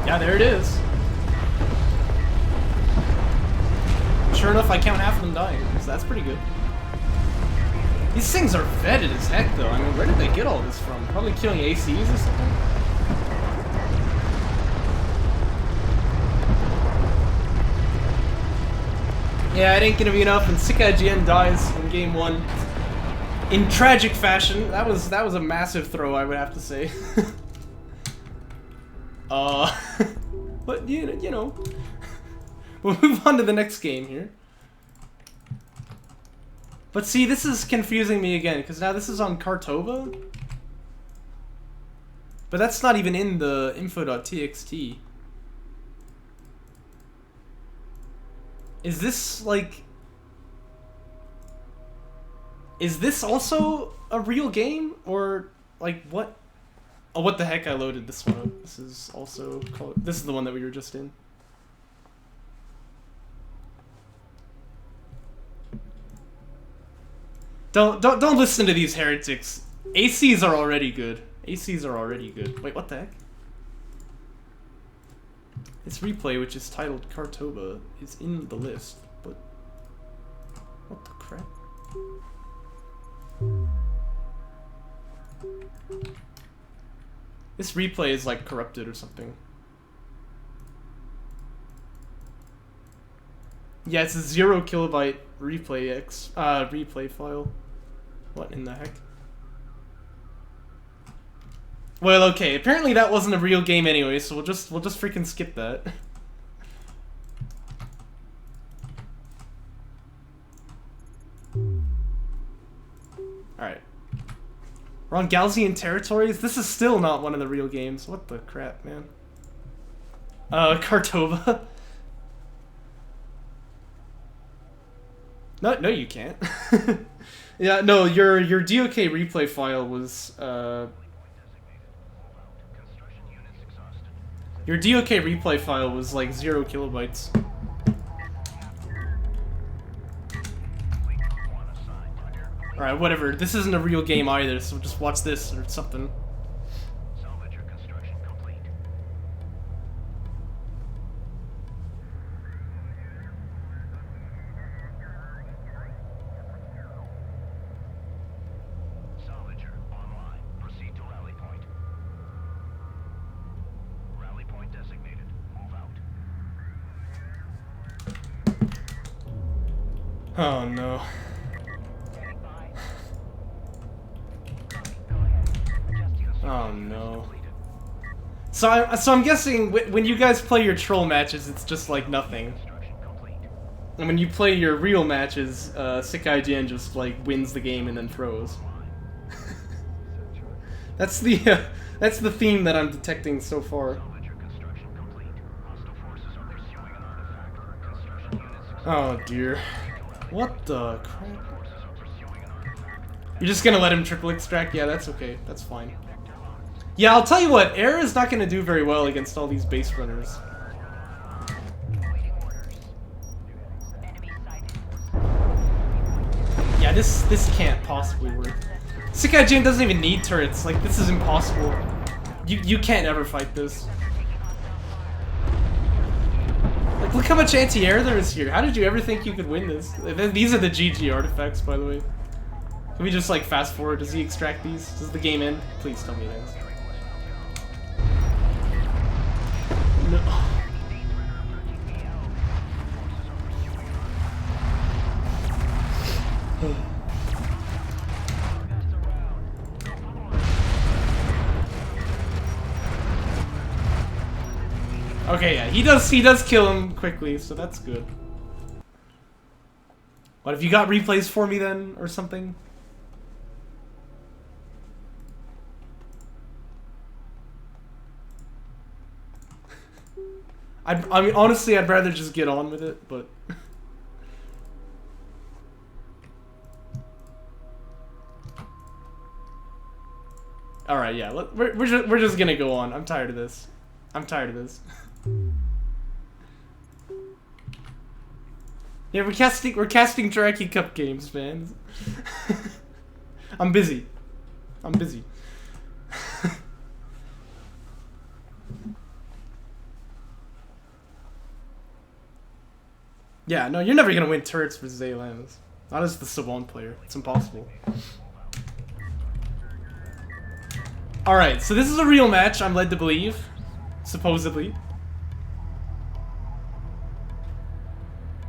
Yeah, there it is. Sure enough, I count half of them dying, so that's pretty good. These things are vetted as heck, though. I mean, where did they get all this from? Probably killing ACs or something? Yeah, it ain't gonna be enough, and SickIGN dies in game 1 in tragic fashion. That was a massive throw, I would have to say. But you know, we'll move on to the next game here. But see, this is confusing me again because now this is on Kartova, but that's not even in the info.txt. Is this, like... Is this also a real game? Or, like, what? Oh, what the heck, I loaded this one up. This is also called... This is the one that we were just in. Don't listen to these heretics. ACs are already good. ACs are already good. Wait, what the heck? This replay, which is titled Kartova, is in the list, but... What the crap? This replay is, like, corrupted or something. Yeah, it's a 0 kilobyte replay file. What in the heck? Well, okay, apparently that wasn't a real game anyway, so we'll just freaking skip that. Alright. We're on Galzian territories? This is still not one of the real games. What the crap, man? Kartova? No, you can't. Yeah, no, your DOK replay file was, Your DOK replay file was like 0 kilobytes. Alright, whatever. This isn't a real game either, so just watch this or something. Oh no. Oh no. So I'm guessing when you guys play your troll matches, it's just like nothing. And when you play your real matches, SickIGN just like wins the game and then throws. That's the theme that I'm detecting so far. Oh dear. What the crap? You're just gonna let him triple extract? Yeah, that's okay. That's fine. Yeah, I'll tell you what, Air is not gonna do very well against all these base runners. Yeah, this can't possibly work. SickIGN doesn't even need turrets. Like, this is impossible. You can't ever fight this. Like, look how much anti-air there is here. How did you ever think you could win this? These are the GG artifacts, by the way. Can we just, like, fast forward? Does he extract these? Does the game end? Please tell me it ends. No. Okay, yeah, he does kill him quickly, so that's good. What, have you got replays for me then, or something? I mean, honestly, I'd rather just get on with it, but... Alright, yeah, we're just gonna go on. I'm tired of this. I'm tired of this. Yeah, we're casting Jaraci Cup games, man. I'm busy. I'm busy. Yeah, no, you're never gonna win turrets versus ALMs. Not as the Savant player. It's impossible. Alright, so this is a real match, I'm led to believe. Supposedly.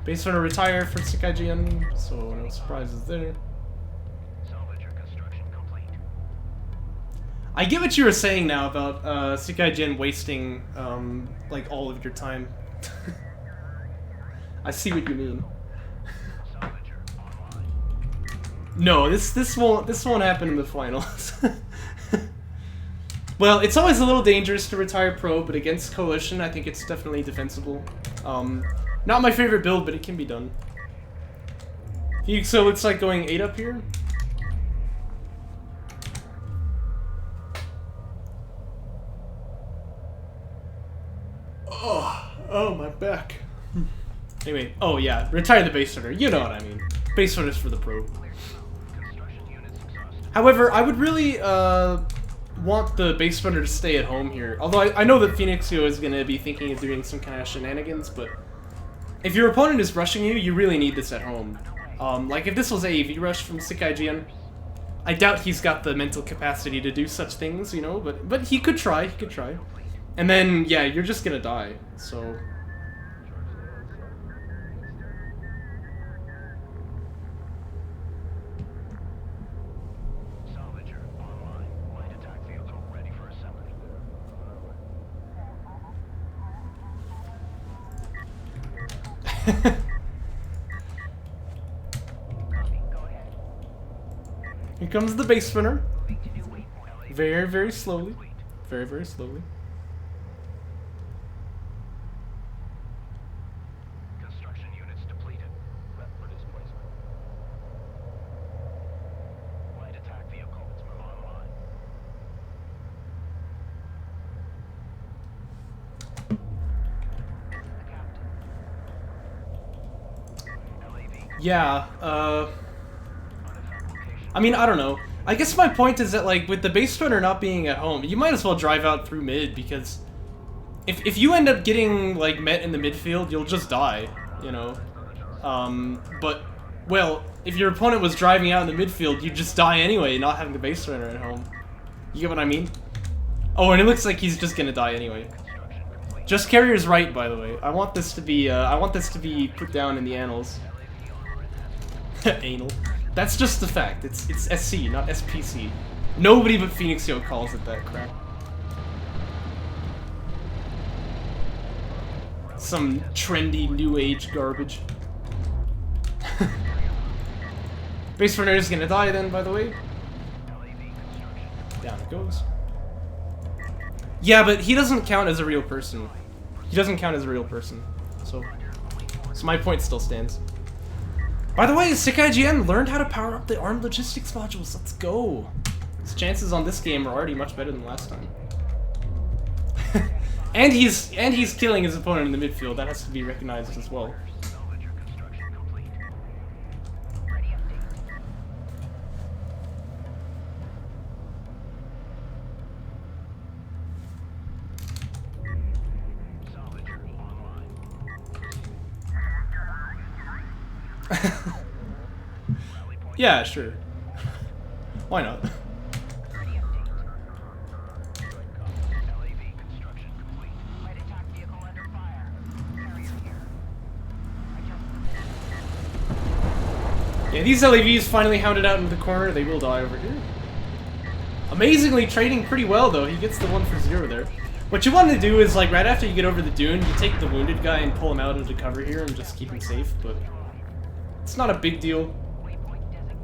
Base runner retire for SickIGN, so no surprises there. I get what you were saying now about SickIGN wasting like all of your time. I see what you mean. No, this won't happen in the finals. Well, it's always a little dangerous to retire pro, but against Coalition, I think it's definitely defensible. Not my favorite build, but it can be done. So it's like going 8 up here. Oh, my back. Anyway, oh yeah, retire the base runner. You know what I mean. Base runner's for the pro. However, I would really want the base runner to stay at home here. Although I know that PhoenixYo is going to be thinking of doing some kind of shenanigans, but if your opponent is rushing you, you really need this at home. Like if this was AAV rush from SickIGN, I doubt he's got the mental capacity to do such things, you know, but he could try, And then, yeah, you're just gonna die, so... Here comes the base runner. Very, very slowly. Very, very slowly. Construction units depleted. Prep for displacement. Light attack vehicles online. Yeah, I mean, I don't know. I guess my point is that, like, with the base runner not being at home, you might as well drive out through mid, because if you end up getting, like, met in the midfield, you'll just die, you know? But, well, if your opponent was driving out in the midfield, you'd just die anyway, not having the base runner at home. You get what I mean? Oh, and it looks like he's just gonna die anyway. Just carrier's right, by the way. I want this to be put down in the annals. Anal. That's just the fact. It's SC, not SPC. Nobody but PhoenixYo calls it that crap. Some trendy new age garbage. Base runner is gonna die then, by the way. Down it goes. Yeah, but he doesn't count as a real person. He doesn't count as a real person. So my point still stands. By the way, SickIGN learned how to power up the armed logistics modules. Let's go. His chances on this game are already much better than last time. and he's killing his opponent in the midfield. That has to be recognized as well. Salvage construction complete. Ready update. Salvager online. Rally point. Yeah, sure. Why not? Ready update. LAV construction complete. Light attack vehicle under fire. Carrier here. Yeah, these LAVs finally hounded out into the corner. They will die over here. Amazingly trading pretty well though. He gets the 1 for 0 there. What you want to do is like right after you get over the dune, you take the wounded guy and pull him out into cover here and just keep him safe, but it's not a big deal.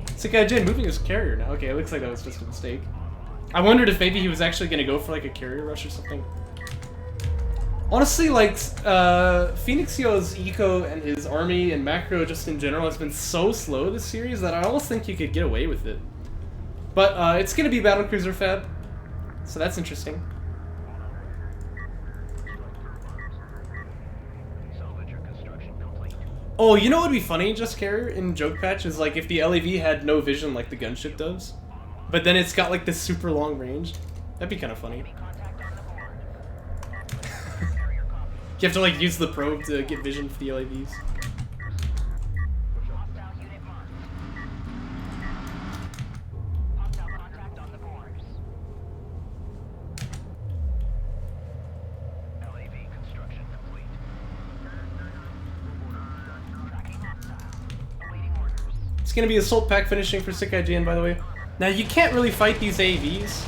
SickIGN moving his carrier now. Okay, it looks like that was just a mistake. I wondered if maybe he was actually going to go for like a carrier rush or something. Honestly, like, PhoenixYo's eco and his army and macro just in general has been so slow this series that I almost think you could get away with it. But it's going to be Battlecruiser Fab, so that's interesting. Salvager construction complete. Oh, you know what would be funny, Just Carrier, in Joke Patch, is like if the LAV had no vision like the gunship does, but then it's got like this super long range. That'd be kind of funny. Contact on the board. You have to like use the probe to get vision for the LAVs. Hostile unit marked. Hostile contact on the board. LAV construction complete. Tracking hostile. Awaiting orders. It's gonna be Assault Pack finishing for SickIGN, by the way. Now you can't really fight these AVs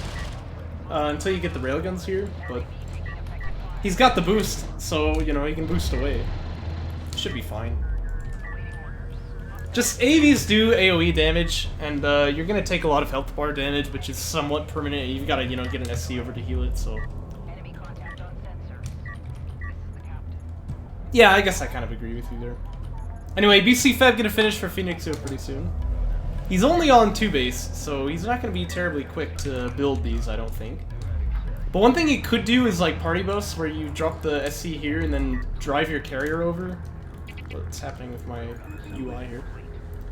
until you get the railguns here, but he's got the boost, so you know he can boost away. Should be fine. Just AVs do AOE damage, and you're gonna take a lot of health bar damage, which is somewhat permanent. You've got to get an SC over to heal it. So Enemy contact on sensors. This is the captain. yeah, I guess I kind of agree with you there. Anyway, BC Feb gonna finish for PhoenixYo pretty soon. He's only on 2 base, so he's not gonna be terribly quick to build these, I don't think. But one thing he could do is like party bus, where you drop the SC here and then drive your carrier over. What's happening with my UI here?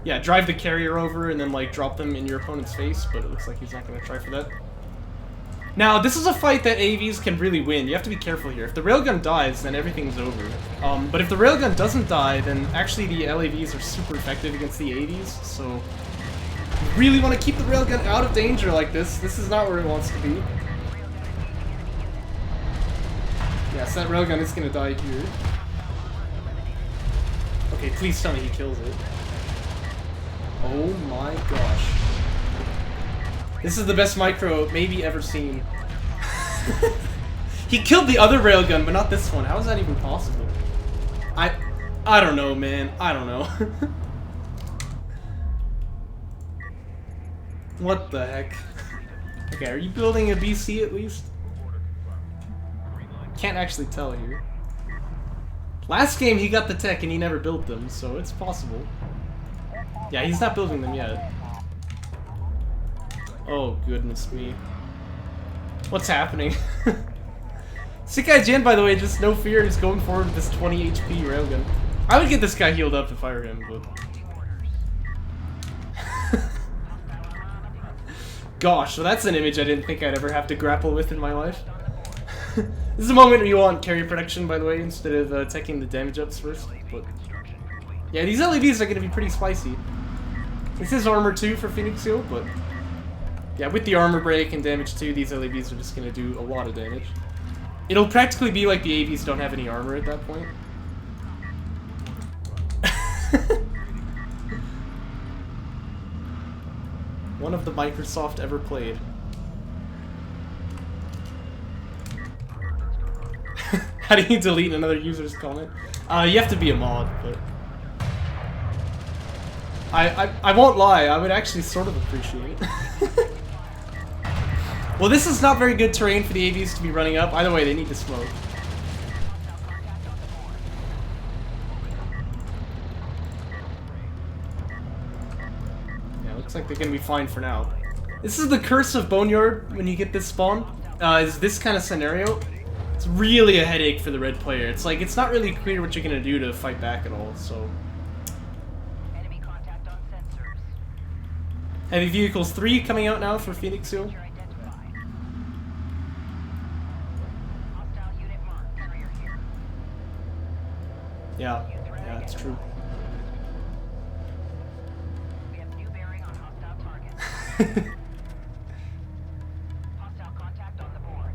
Yeah, drive the carrier over and then like drop them in your opponent's face, but it looks like he's not gonna try for that. Now, this is a fight that AVs can really win. You have to be careful here. If the railgun dies, then everything's over. But if the railgun doesn't die, then actually the LAVs are super effective against the AVs, so you really want to keep the railgun out of danger like this. This is not where it wants to be. Yes, that railgun is gonna die here. Okay, please tell me he kills it. Oh my gosh. This is the best micro maybe ever seen. He killed the other railgun, but not this one. How is that even possible? I don't know, man. I don't know. What the heck? Okay, are you building a BC at least? Can't actually tell here. Last game he got the tech and he never built them, so it's possible. Yeah, he's not building them yet. Oh, goodness me. What's happening? SickIGN, by the way, just no fear, is going forward with this 20 HP railgun. I would get this guy healed up if I were him, but... Gosh, so that's an image I didn't think I'd ever have to grapple with in my life. This is a moment where you want carry protection, by the way, instead of taking the damage ups first. But yeah, these LEDs are going to be pretty spicy. This is armor 2 for PhoenixYo, but yeah, with the armor break and damage 2, these LEDs are just going to do a lot of damage. It'll practically be like the AVs don't have any armor at that point. One of the Microsoft ever played. How do you delete another user's comment? You have to be a mod, but... I won't lie, I would actually sort of appreciate it. Well, this is not very good terrain for the AVs to be running up. Either way, they need to smoke. Looks like they're gonna be fine for now. This is the curse of Boneyard when you get this spawn. Is this kind of scenario. It's really a headache for the red player. It's like, it's not really clear what you're gonna do to fight back at all, so. Enemy contact on sensors. Heavy Vehicles 3 coming out now for PhoenixYo. You're identified. Hostile unit marked. Carrier here. Yeah, it's true. We have new bearing on hostile target. Hostile contact on the board.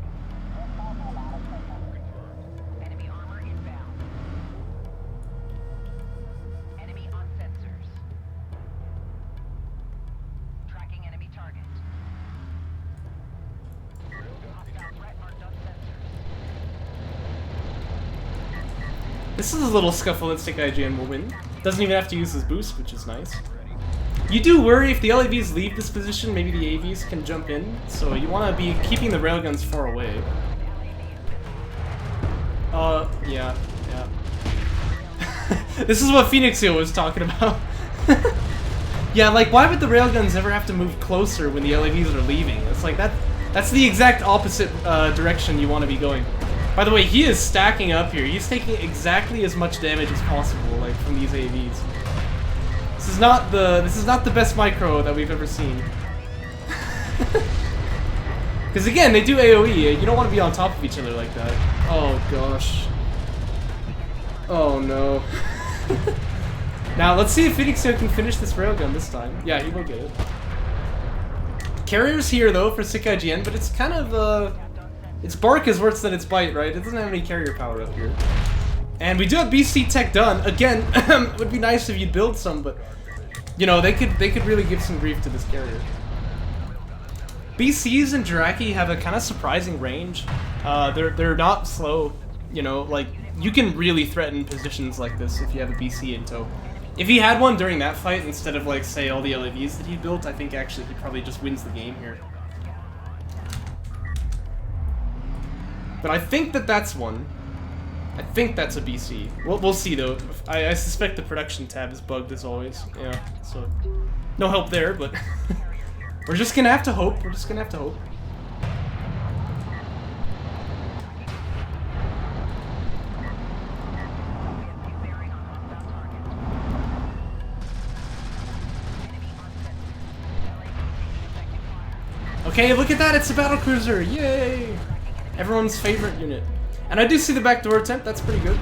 Enemy armor inbound. Enemy on sensors. Tracking enemy target. Hostile threat marked on sensors. This is a little scuffle that SickIGN will win. Doesn't even have to use his boost, which is nice. You do worry if the LAVs leave this position, maybe the AVs can jump in, so you want to be keeping the railguns far away. Yeah. This is what PhoenixYo was talking about. Yeah, like, why would the railguns ever have to move closer when the LAVs are leaving? It's like, that's the exact opposite direction you want to be going. By the way, he is stacking up here. He's taking exactly as much damage as possible, like, from these AVs. This is not the best micro that we've ever seen. Because again, they do AoE. You don't want to be on top of each other like that. Oh gosh. Oh no. Now let's see if PhoenixYo can finish this railgun this time. Yeah, he will get it. Carrier's here though for SickIGN, but it's kind of its bark is worse than its bite, right? It doesn't have any carrier power up here. And we do have BC tech done. Again, it would be nice if you'd build some, but you know, they could really give some grief to this carrier. BCs and Jaraci have a kind of surprising range. They're not slow, you know, like you can really threaten positions like this if you have a BC in tow. If he had one during that fight instead of like say all the LAVs that he built, I think actually he probably just wins the game here. But I think that's one. I think that's a BC. We'll see though. I suspect the production tab is bugged as always. Yeah, so no help there, but we're just gonna have to hope. We're just gonna have to hope. Okay, look at that, it's a battlecruiser! Yay! Everyone's favorite unit. And I do see the backdoor attempt, that's pretty good.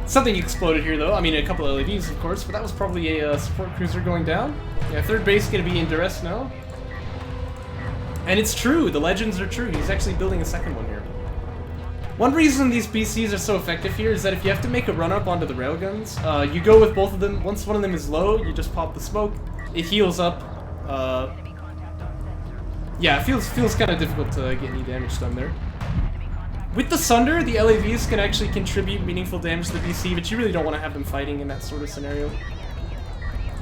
Something exploded here though, I mean a couple of LEDs of course, but that was probably a support cruiser going down. Yeah, third base gonna be in duress now. And it's true, the legends are true, he's actually building a second one here. One reason these BCs are so effective here is that if you have to make a run up onto the railguns, you go with both of them. Once one of them is low, you just pop the smoke, it heals up. Yeah, it feels kind of difficult to get any damage done there. With the Sunder, the LAVs can actually contribute meaningful damage to the BC, but you really don't want to have them fighting in that sort of scenario.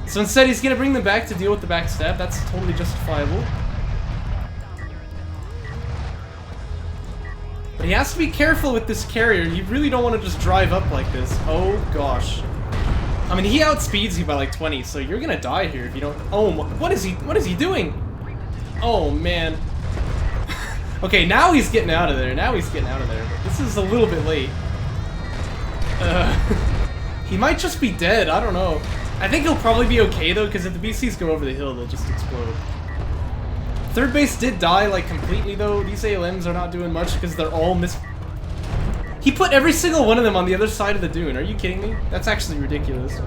So instead, he's going to bring them back to deal with the backstab. That's totally justifiable. But he has to be careful with this carrier. You really don't want to just drive up like this. Oh, gosh. I mean, he outspeeds you by like 20, so you're going to die here if you don't... Oh, what is he doing? Oh, man. Okay, now he's getting out of there. This is a little bit late. He might just be dead. I don't know. I think he'll probably be okay, though, because if the BCs go over the hill, they'll just explode. Third base did die, like, completely, though. These ALMs are not doing much because they're all He put every single one of them on the other side of the dune. Are you kidding me? That's actually ridiculous.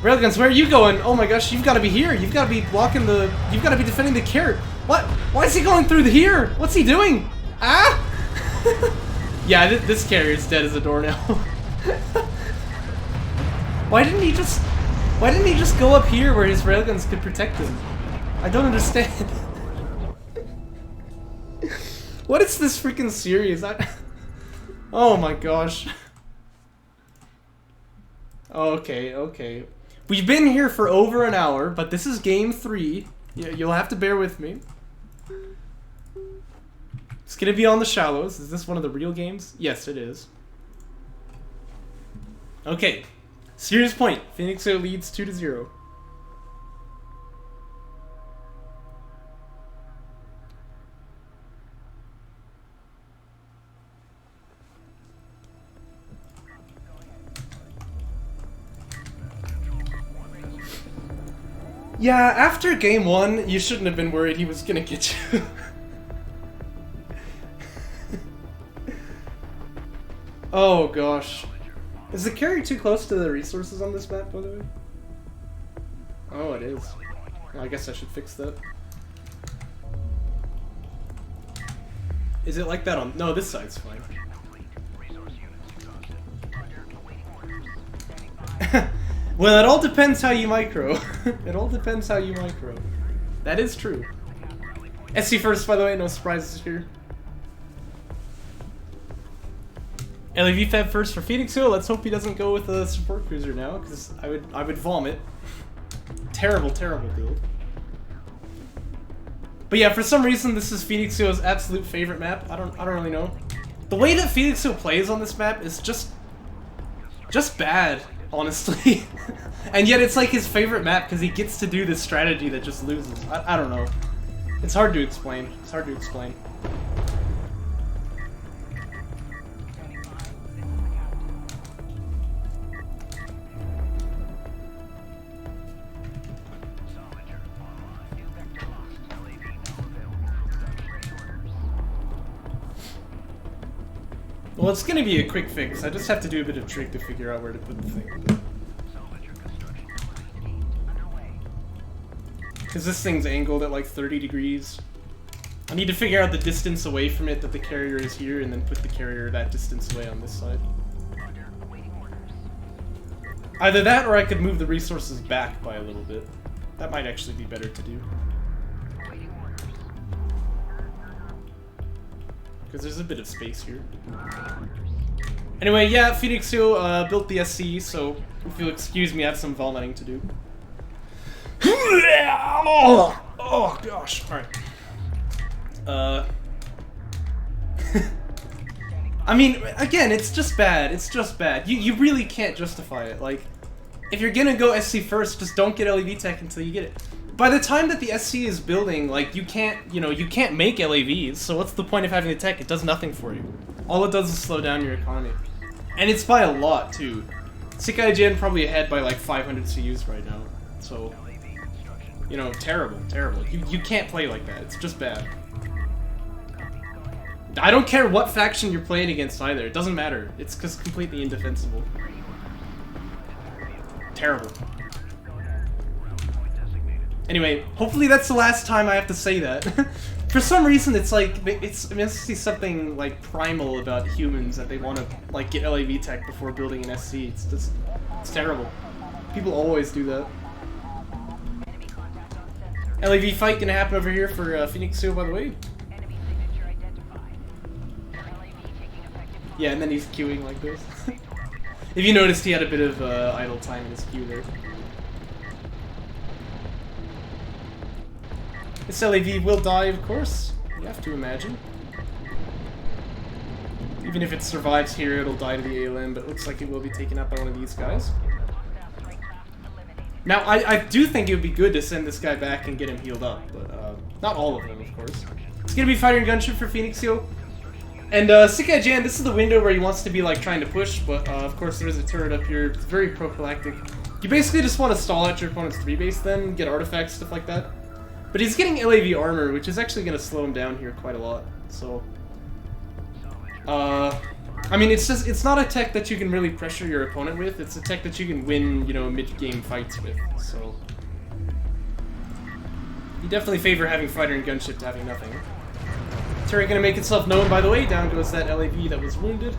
Railguns, where are you going? Oh my gosh, you've got to be here. You've got to be blocking the... You've got to be defending the carrot. What? Why is he going through the here? What's he doing? Ah? Yeah, this carrier's dead as a doornail. Why didn't he just go up here where his railguns could protect him? I don't understand. What is this freaking series? Oh my gosh. Okay. We've been here for over an hour, but this is game 3. You'll have to bear with me. It's gonna be on the shallows. Is this one of the real games? Yes, it is. Okay. Serious point. PhoenixYo leads 2-0. Yeah, after game 1, you shouldn't have been worried he was gonna get you. Oh gosh. Is the carry too close to the resources on this map, by the way? Oh, it is. Well, I guess I should fix that. Is it like that on... No, this side's fine. Well, it all depends how you micro. It all depends how you micro. That is true. SC first, by the way, no surprises here. LAV Fab first for PhoenixYo. Let's hope he doesn't go with a support cruiser now, because I would vomit. Terrible, terrible build. But yeah, for some reason this is PhoenixYo's absolute favorite map. I don't really know. The way that PhoenixYo plays on this map is just bad, honestly. And yet it's like his favorite map because he gets to do this strategy that just loses. I don't know. It's hard to explain. It's hard to explain. Well, it's gonna be a quick fix. I just have to do a bit of trick to figure out where to put the thing. Because this thing's angled at like 30 degrees. I need to figure out the distance away from it that the carrier is here and then put the carrier that distance away on this side. Either that or I could move the resources back by a little bit. That might actually be better to do. Because there's a bit of space here. Anyway, yeah, PhoenixYo built the SC, so if you'll excuse me, I have some vomiting to do. Oh gosh, alright. I mean, again, it's just bad. It's just bad. You really can't justify it. Like, if you're gonna go SC first, just don't get LAV tech until you get it. By the time that the SC is building, like, you can't make LAVs, so what's the point of having the tech? It does nothing for you. All it does is slow down your economy. And it's by a lot, too. SickIGN probably ahead by like 500 CUs right now. So, you know, terrible, terrible. You can't play like that. It's just bad. I don't care what faction you're playing against either. It doesn't matter. It's just completely indefensible. Terrible. Anyway, hopefully that's the last time I have to say that. For some reason, it's like, it must be something like primal about humans that they want to like get LAV tech before building an SC. It's just, it's terrible. People always do that. LAV fight gonna happen over here for PhoenixYo, by the way. Yeah, and then he's queuing like this. If you noticed, he had a bit of idle time in his queue there. This LAV will die, of course. You have to imagine. Even if it survives here, it'll die to the ALM, but it looks like it will be taken up by one of these guys. Now, I do think it would be good to send this guy back and get him healed up, but not all of them, of course. It's gonna be fighter and gunship for PhoenixYo. And SickIGN, this is the window where he wants to be like trying to push, but of course there is a turret up here. It's very prophylactic. You basically just want to stall out your opponent's 3 base then, get artifacts, stuff like that. But he's getting LAV armor, which is actually going to slow him down here quite a lot. So, I mean, it's not a tech that you can really pressure your opponent with. It's a tech that you can win, you know, mid-game fights with. So, you definitely favor having fighter and gunship to having nothing. Turret going to make itself known, by the way. Down goes that LAV that was wounded.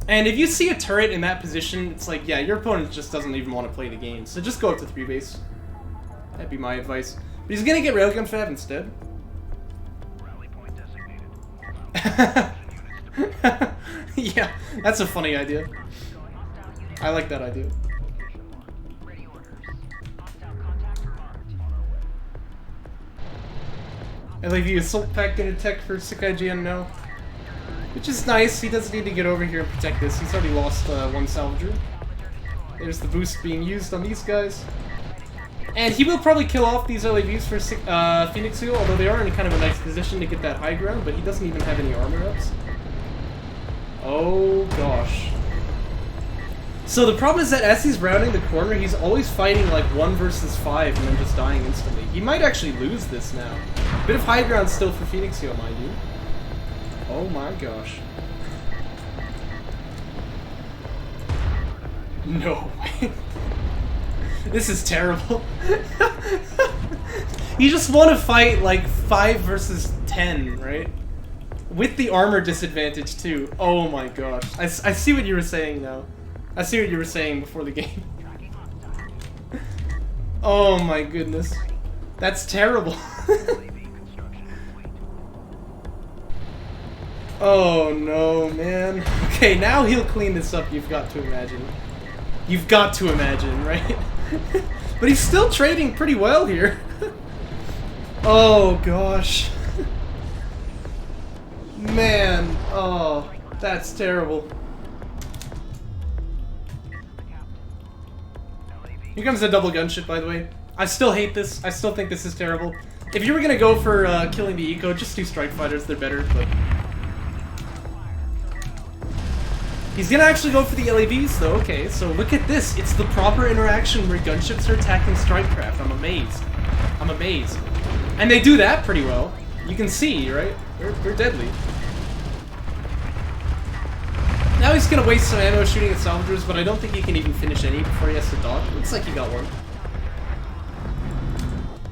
And if you see a turret in that position, it's like, yeah, your opponent just doesn't even want to play the game. So just go up to 3 base. That'd be my advice. But he's gonna get Railgun Fab instead. Yeah, that's a funny idea. I like that idea. LAV Assault Pack gonna tech for SickIGN now. Which is nice. He doesn't need to get over here and protect this. He's already lost one salvager. There's the boost being used on these guys. And he will probably kill off these LAVs for PhoenixYo, although they are in kind of a nice position to get that high ground, but he doesn't even have any armor ups. Oh gosh. So the problem is that as he's rounding the corner, he's always fighting like 1 versus 5 and then just dying instantly. He might actually lose this now. Bit of high ground still for PhoenixYo, mind you. Oh my gosh. No way. This is terrible. You just want to fight like 5 versus 10, right? With the armor disadvantage too. Oh my gosh. I see what you were saying now. I see what you were saying before the game. Oh my goodness. That's terrible. Oh no, man. Okay, now he'll clean this up, you've got to imagine. You've got to imagine, right? But he's still trading pretty well here. Oh gosh. Man, oh, that's terrible. Here comes the double gunship, by the way. I still hate this. I still think this is terrible. If you were gonna go for killing the eco, just do strike fighters. They're better, but... He's gonna actually go for the LAVs, though. Okay, so look at this. It's the proper interaction where gunships are attacking strike craft. I'm amazed. I'm amazed. And they do that pretty well. You can see, right? They're deadly. Now he's gonna waste some ammo shooting at salvagers, but I don't think he can even finish any before he has to dodge. Looks like he got one.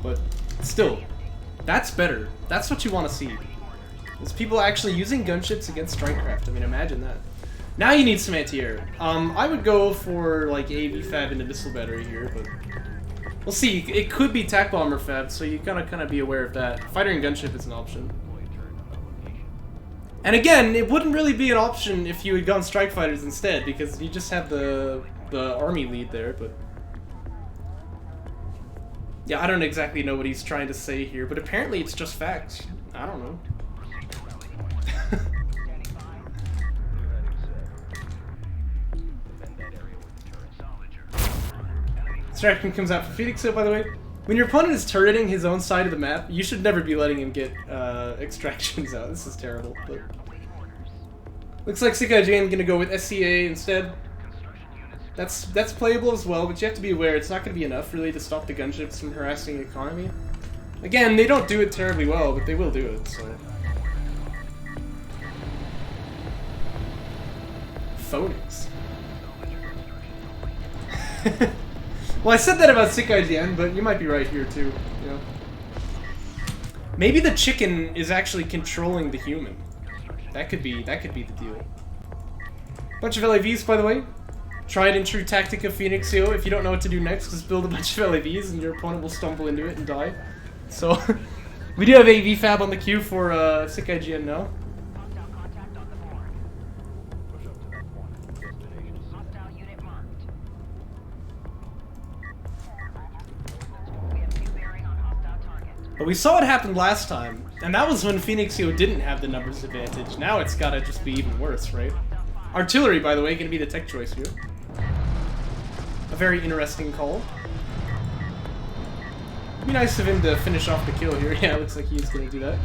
But still, that's better. That's what you want to see. Is people actually using gunships against strikecraft. I mean, imagine that. Now you need some anti-air. I would go for like AV fab into missile battery here, but we'll see. It could be tac bomber fab, so you gotta kind of be aware of that. Fighter and gunship is an option. And again, it wouldn't really be an option if you had gone strike fighters instead, because you just have the army lead there, but... Yeah, I don't exactly know what he's trying to say here, but apparently it's just facts. I don't know. Distraction comes out for PhoenixYo, by the way. When your opponent is turreting his own side of the map, you should never be letting him get extractions out. This is terrible. But... Looks like SickIGN gonna go with SCA instead. That's playable as well, but you have to be aware it's not gonna be enough really to stop the gunships from harassing the economy. Again, they don't do it terribly well, but they will do it, so... Phoenix. Well, I said that about SickIGN, but you might be right here too, you know. Maybe the chicken is actually controlling the human. That could be the deal. Bunch of LAVs, by the way. Tried and true tactic of PhoenixYo. If you don't know what to do next, just build a bunch of LAVs and your opponent will stumble into it and die. So, we do have AV fab on the queue for SickIGN now. But we saw what happened last time, and that was when PhoenixYo didn't have the numbers advantage. Now it's gotta just be even worse, right? Artillery, by the way, gonna be the tech choice here. A very interesting call. It'd be nice of him to finish off the kill here. Yeah, it looks like he's gonna do that.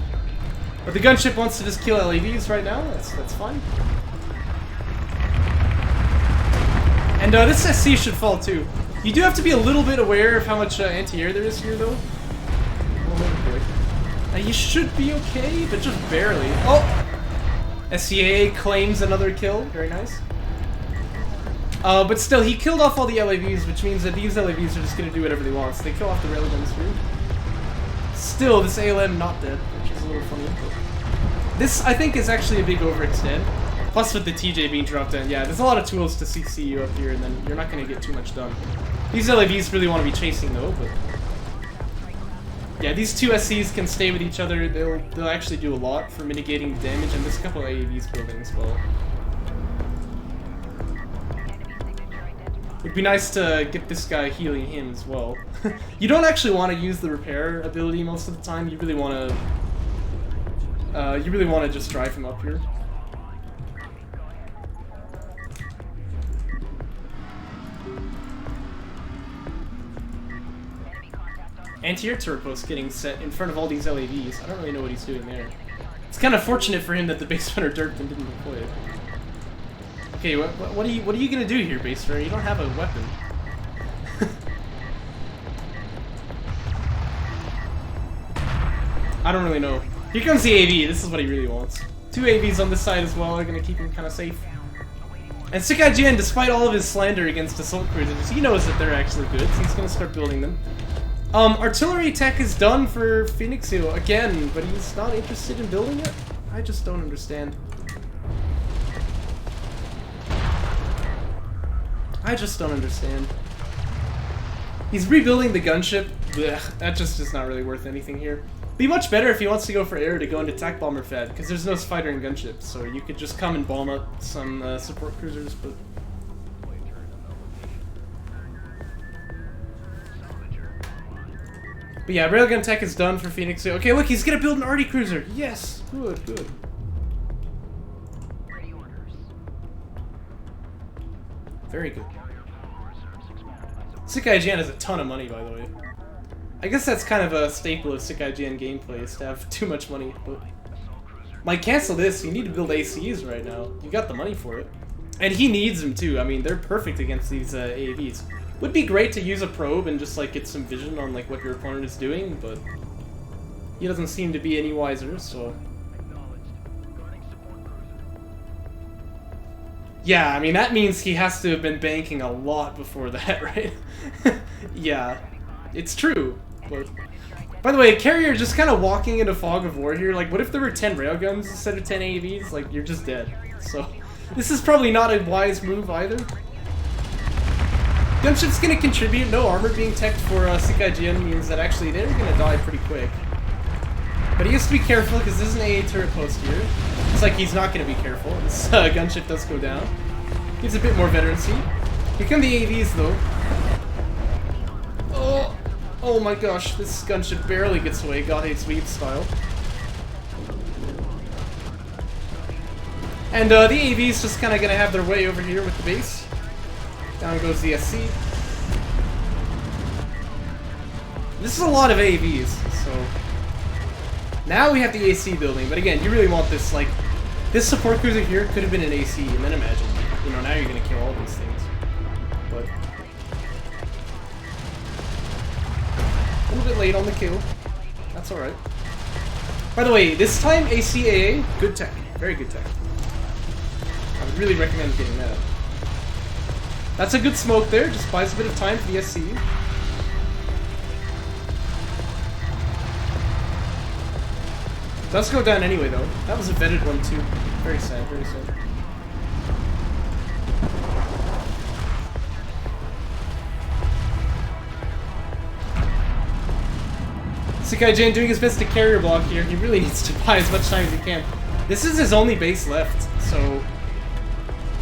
But the gunship wants to just kill LAVs right now. That's fine. And this SC should fall too. You do have to be a little bit aware of how much anti-air there is here, though. You should be okay, but just barely. Oh! SCA claims another kill. Very nice. But still, he killed off all the LAVs, which means that these LAVs are just going to do whatever they want. So they kill off the railguns here. Still, this ALM not dead, which is a little funny. But this, I think, is actually a big overextend. Plus, with the TJ being dropped in, yeah, there's a lot of tools to CC you up here, and then you're not going to get too much done. These LAVs really want to be chasing, though, but... Yeah, these two SCs can stay with each other. They'll actually do a lot for mitigating the damage, and there's a couple of AAVs building as well. It'd be nice to get this guy healing him as well. You don't actually want to use the repair ability most of the time. You really want to just drive him up here. anti-air turret post getting set in front of all these LAVs. I don't really know what he's doing there. It's kind of fortunate for him that the base runner Dirkman didn't deploy it. Okay, what are you gonna do here, base runner? You don't have a weapon. I don't really know. Here comes the AV. This is what he really wants. 2 AVs on this side as well are gonna keep him kind of safe. And SickIGN, despite all of his slander against assault cruisers, he knows that they're actually good, so he's gonna start building them. Artillery tech is done for PhoenixYo again, but he's not interested in building it? I just don't understand. I just don't understand. He's rebuilding the gunship. Blech, that just is not really worth anything here. Be much better if he wants to go for air to go into attack bomber fed, because there's no fighter and gunship, so you could just come and bomb up some support cruisers, but... But yeah, railgun tech is done for PhoenixYo. Okay, look, he's gonna build an arty cruiser! Yes! Good, good. Very good. SickIGN has a ton of money, by the way. I guess that's kind of a staple of SickIGN gameplay, is to have too much money, but... Like, cancel this, you need to build ACs right now. You got the money for it. And he needs them too, I mean, they're perfect against these AAVs. Would be great to use a probe and just, like, get some vision on, like, what your opponent is doing, but... He doesn't seem to be any wiser, so... Yeah, I mean, that means he has to have been banking a lot before that, right? Yeah, it's true. But, by the way, carrier just kind of walking into fog of war here. Like, what if there were 10 railguns instead of 10 AAVs? Like, you're just dead. So, this is probably not a wise move either. Gunship's gonna contribute. No armor being teched for SickIGN means that actually they're gonna die pretty quick. But he has to be careful because there's an AA turret post here. It's like he's not going to be careful. This gunship does go down. Gives a bit more veterancy. Here come the AVs though. Oh, oh my gosh, this gunship barely gets away, God Hates Weed style. And the AV's just kind of going to have their way over here with the base. Down goes the SC. This is a lot of AVs, so... Now we have the AC building, but again, you really want this, like, this support cruiser here could have been an AC, and then imagine, you know, now you're gonna kill all these things. But... a little bit late on the kill. That's alright. By the way, this time ACAA, good tech. Very good tech. I would really recommend getting that. That's a good smoke there, just buys a bit of time for the SC. Does go down anyway, though. That was a vetted one, too. Very sad, very sad. SickIGN doing his best to carrier block here. He really needs to buy as much time as he can. This is his only base left, so...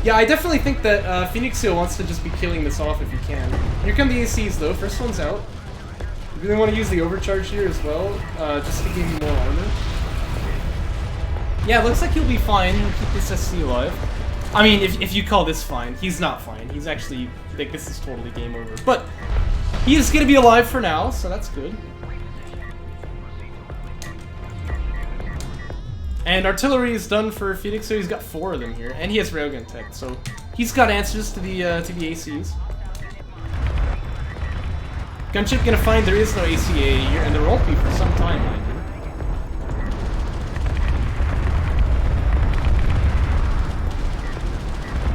Yeah, I definitely think that PhoenixYo wants to just be killing this off if he can. Here come the ACs, though. First one's out. You really want to use the overcharge here as well, just to give you more armor. Yeah, it looks like he'll be fine. He'll keep this SC alive. I mean, if you call this fine, he's not fine. He's actually, like, this is totally game over. But he is going to be alive for now, so that's good. And artillery is done for PhoenixYo. He's got 4 of them here, and he has railgun tech, so he's got answers to the ACs. Gunship gonna find there is no ACA here, and there won't be for some time, mind you.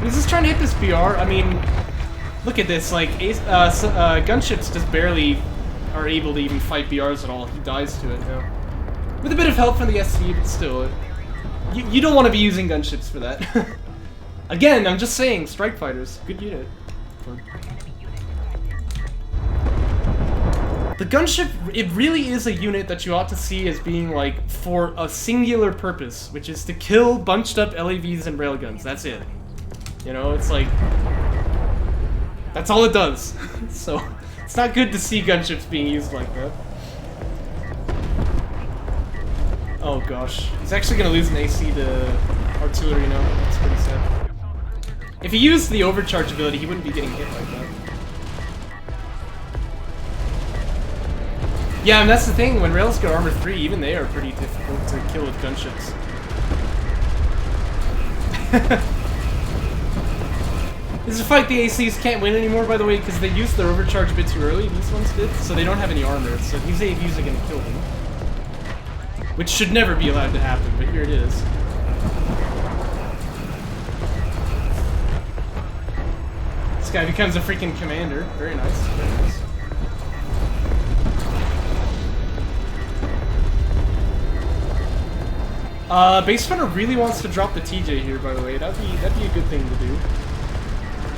He's just trying to hit this BR. I mean, look at this. Like, gunships just barely are able to even fight BRs at all. He dies to it now. With a bit of help from the SC, but still, you don't want to be using gunships for that. Again, I'm just saying, strike fighters, good unit. The gunship, it really is a unit that you ought to see as being, like, for a singular purpose, which is to kill bunched up LAVs and railguns. That's it. You know, it's like... that's all it does. So, it's not good to see gunships being used like that. Oh gosh. He's actually gonna lose an AC to artillery now. That's pretty sad. If he used the overcharge ability, he wouldn't be getting hit like that. Yeah, and that's the thing, when Rails get armor 3, even they are pretty difficult to kill with gunships. This is a fight the ACs can't win anymore, by the way, because they used their overcharge a bit too early, these ones did, so they don't have any armor, so these AVs are going to kill them. Which should never be allowed to happen, but here it is. This guy becomes a freaking commander. Very nice, very nice. Base Runner really wants to drop the TJ here, by the way. That'd be a good thing to do.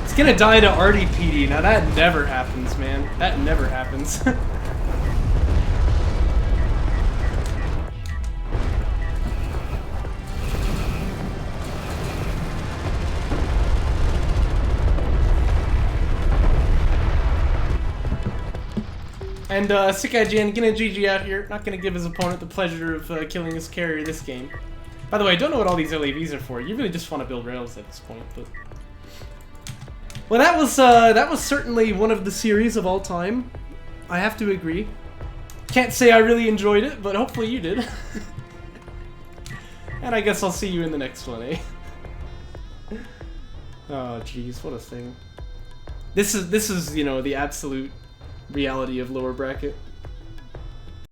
It's gonna die to RDPD. Now that never happens, man. That never happens. And SickIGN gonna GG out here. Not gonna give his opponent the pleasure of killing his carrier this game. By the way, I don't know what all these LAVs are for. You really just want to build rails at this point, but. Well, that was certainly one of the series of all time. I have to agree. Can't say I really enjoyed it, but hopefully you did. And I guess I'll see you in the next one, eh? Oh, jeez, what a thing. This is, you know, the absolute reality of lower bracket.